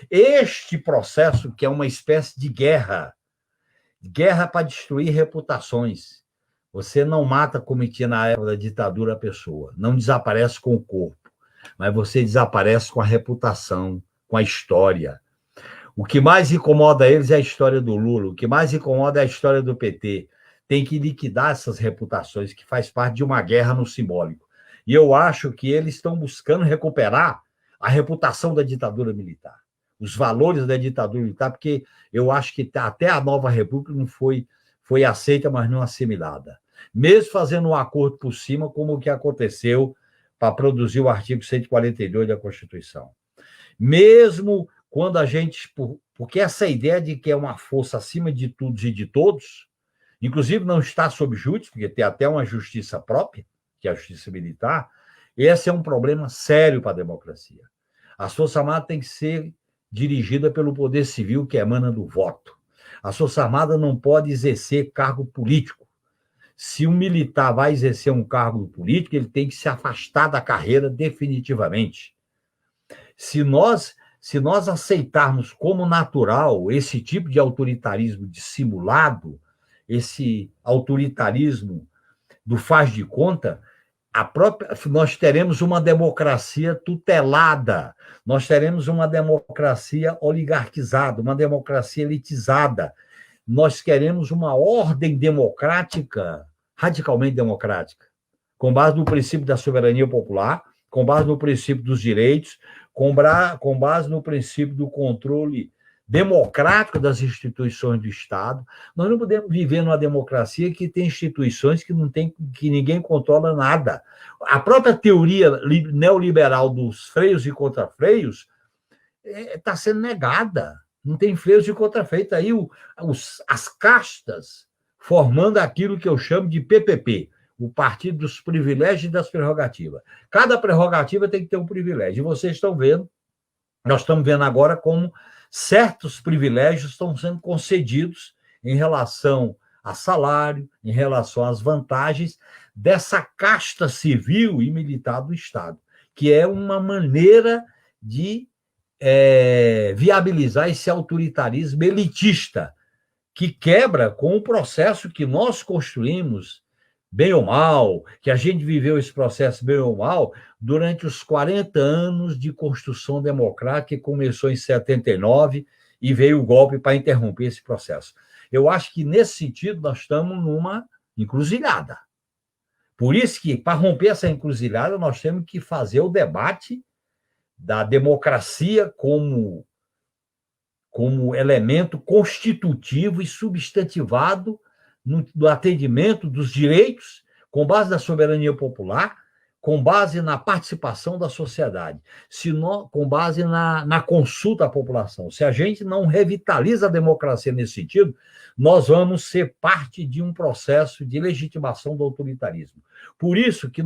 Este processo, que é uma espécie de guerra para destruir reputações. Você não mata, como tinha na época da ditadura, a pessoa, não desaparece com o corpo, mas você desaparece com a reputação, com a história. O que mais incomoda eles é a história do Lula, o que mais incomoda é a história do PT. Tem que liquidar essas reputações, que faz parte de uma guerra no simbólico. E eu acho que eles estão buscando recuperar a reputação da ditadura militar, os valores da ditadura militar, porque eu acho que até a nova república não foi aceita, mas não assimilada. Mesmo fazendo um acordo por cima, como o que aconteceu para produzir o artigo 142 da Constituição. Mesmo quando a gente... Porque essa ideia de que é uma força acima de tudo e de todos, inclusive não está sob júdice, porque tem até uma justiça própria, que é a justiça militar, esse é um problema sério para a democracia. As Forças Armadas têm que ser dirigida pelo poder civil que emana do voto. A Força Armada não pode exercer cargo político. Se um militar vai exercer um cargo político, ele tem que se afastar da carreira definitivamente. Se nós aceitarmos como natural esse tipo de autoritarismo dissimulado, esse autoritarismo do faz de conta, nós teremos uma democracia tutelada, nós teremos uma democracia oligarquizada, uma democracia elitizada. Nós queremos uma ordem democrática, radicalmente democrática, com base no princípio da soberania popular, com base no princípio dos direitos, com base no princípio do controle democrático das instituições do Estado. Nós não podemos viver numa democracia que tem instituições que ninguém controla nada. A própria teoria neoliberal dos freios e contrafreios está sendo negada. Não tem freios e contrafreios. Aí as castas formando aquilo que eu chamo de PPP, o Partido dos Privilégios e das Prerrogativas. Cada prerrogativa tem que ter um privilégio. E vocês estão vendo, nós estamos vendo agora como certos privilégios estão sendo concedidos em relação a salário, em relação às vantagens dessa casta civil e militar do Estado, que é uma maneira de viabilizar esse autoritarismo elitista, que quebra com o processo que nós construímos, bem ou mal, que a gente viveu esse processo bem ou mal, durante os 40 anos de construção democrática, que começou em 79 e veio o golpe para interromper esse processo. Eu acho que, nesse sentido, nós estamos numa encruzilhada. Por isso que, para romper essa encruzilhada, nós temos que fazer o debate da democracia como elemento constitutivo e substantivado no atendimento dos direitos, com base na soberania popular, com base na participação da sociedade, com base na consulta à população. Se a gente não revitaliza a democracia nesse sentido, nós vamos ser parte de um processo de legitimação do autoritarismo. Por isso que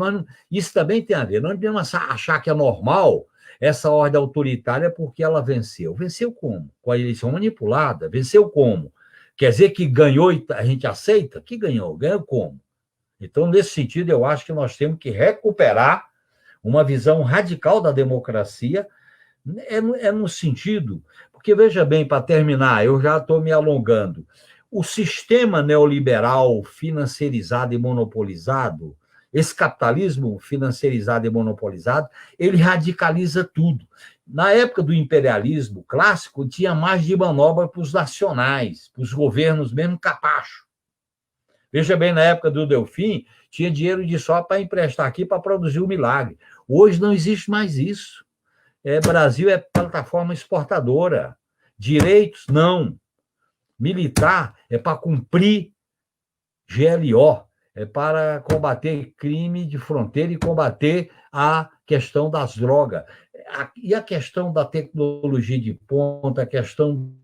isso também tem a ver, não devemos achar que é normal essa ordem autoritária porque ela venceu. Venceu como? Com a eleição manipulada. Venceu como? Quer dizer que ganhou e a gente aceita? Que ganhou? Ganhou como? Então, nesse sentido, eu acho que nós temos que recuperar uma visão radical da democracia, no sentido... Porque, veja bem, para terminar, eu já estou me alongando, o sistema neoliberal financeirizado e monopolizado, esse capitalismo financeirizado e monopolizado, ele radicaliza tudo. Na época do imperialismo clássico, tinha mais de manobra para os nacionais, para os governos mesmo capacho. Veja bem, na época do Delfim, tinha dinheiro de só para emprestar aqui para produzir o milagre. Hoje não existe mais isso. Brasil é plataforma exportadora. Direitos, não. Militar é para cumprir GLO, é para combater crime de fronteira e combater a questão das drogas. E a questão da tecnologia de ponta, a questão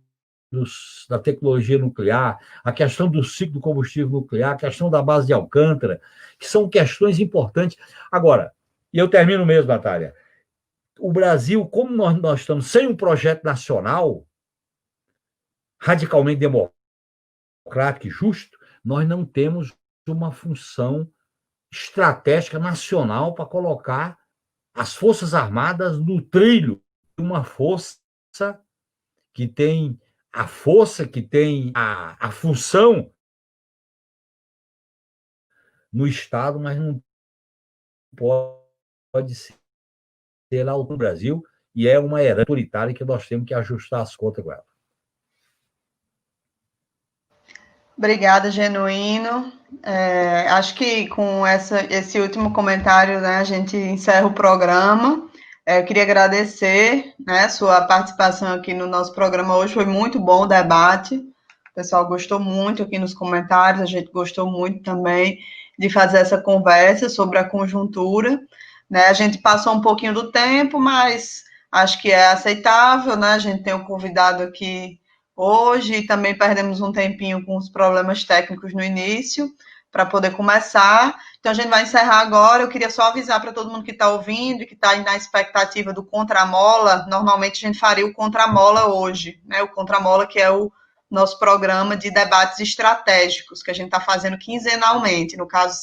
da tecnologia nuclear, a questão do ciclo do combustível nuclear, a questão da base de Alcântara, que são questões importantes. Agora, e eu termino mesmo, Natália, o Brasil, como nós estamos sem um projeto nacional radicalmente democrático e justo, nós não temos uma função estratégica nacional para colocar as Forças Armadas no trilho de uma força que tem a função no Estado, mas não pode ser lá no Brasil, e é uma herança autoritária que nós temos que ajustar as contas com ela. Obrigada, Genuíno. Acho que com esse último comentário, né, a gente encerra o programa. Eu queria agradecer, né, sua participação aqui no nosso programa hoje. Foi muito bom o debate. O pessoal gostou muito aqui nos comentários. A gente gostou muito também de fazer essa conversa sobre a conjuntura. Né? A gente passou um pouquinho do tempo, mas acho que é aceitável. Né? A gente tem um convidado aqui hoje e também perdemos um tempinho com os problemas técnicos no início para poder começar. Então, a gente vai encerrar agora. Eu queria só avisar para todo mundo que está ouvindo e que está na expectativa do Contramola. Normalmente, a gente faria o Contramola hoje, né? O Contramola, que é o nosso programa de debates estratégicos, que a gente está fazendo quinzenalmente. No caso,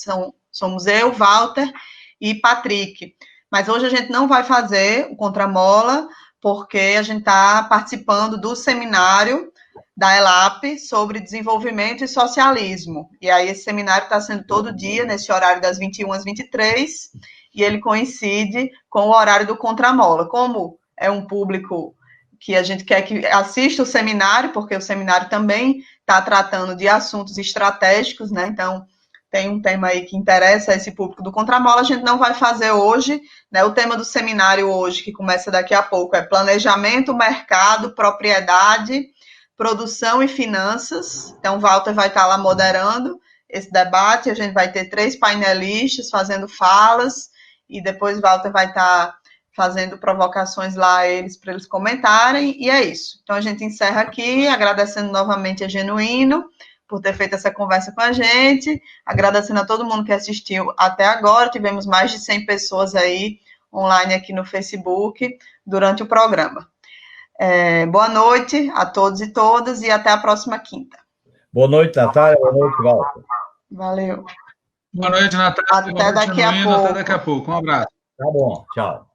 somos eu, Walter e Patrick. Mas hoje a gente não vai fazer o Contramola, porque a gente está participando do seminário da ELAP sobre desenvolvimento e socialismo. E aí esse seminário está sendo todo dia, nesse horário das 21 às 23, e ele coincide com o horário do Contramola. Como é um público que a gente quer que assista o seminário, porque o seminário também está tratando de assuntos estratégicos, né? Então, tem um tema aí que interessa esse público do Contramola, a gente não vai fazer hoje, né? O tema do seminário hoje, que começa daqui a pouco, é planejamento, mercado, propriedade, produção e finanças. Então, o Walter vai estar lá moderando esse debate, a gente vai ter 3 painelistas fazendo falas, e depois o Walter vai estar fazendo provocações lá a eles, para eles comentarem, e é isso. Então, a gente encerra aqui, agradecendo novamente a Genuíno por ter feito essa conversa com a gente, agradecendo a todo mundo que assistiu até agora. Tivemos mais de 100 pessoas aí online aqui no Facebook durante o programa. Boa noite a todos e todas e até a próxima quinta. Boa noite, Natália. Boa noite, Walter. Valeu. Boa noite, Natália. Até daqui a pouco. Até daqui a pouco. Um abraço. Tá bom, tchau.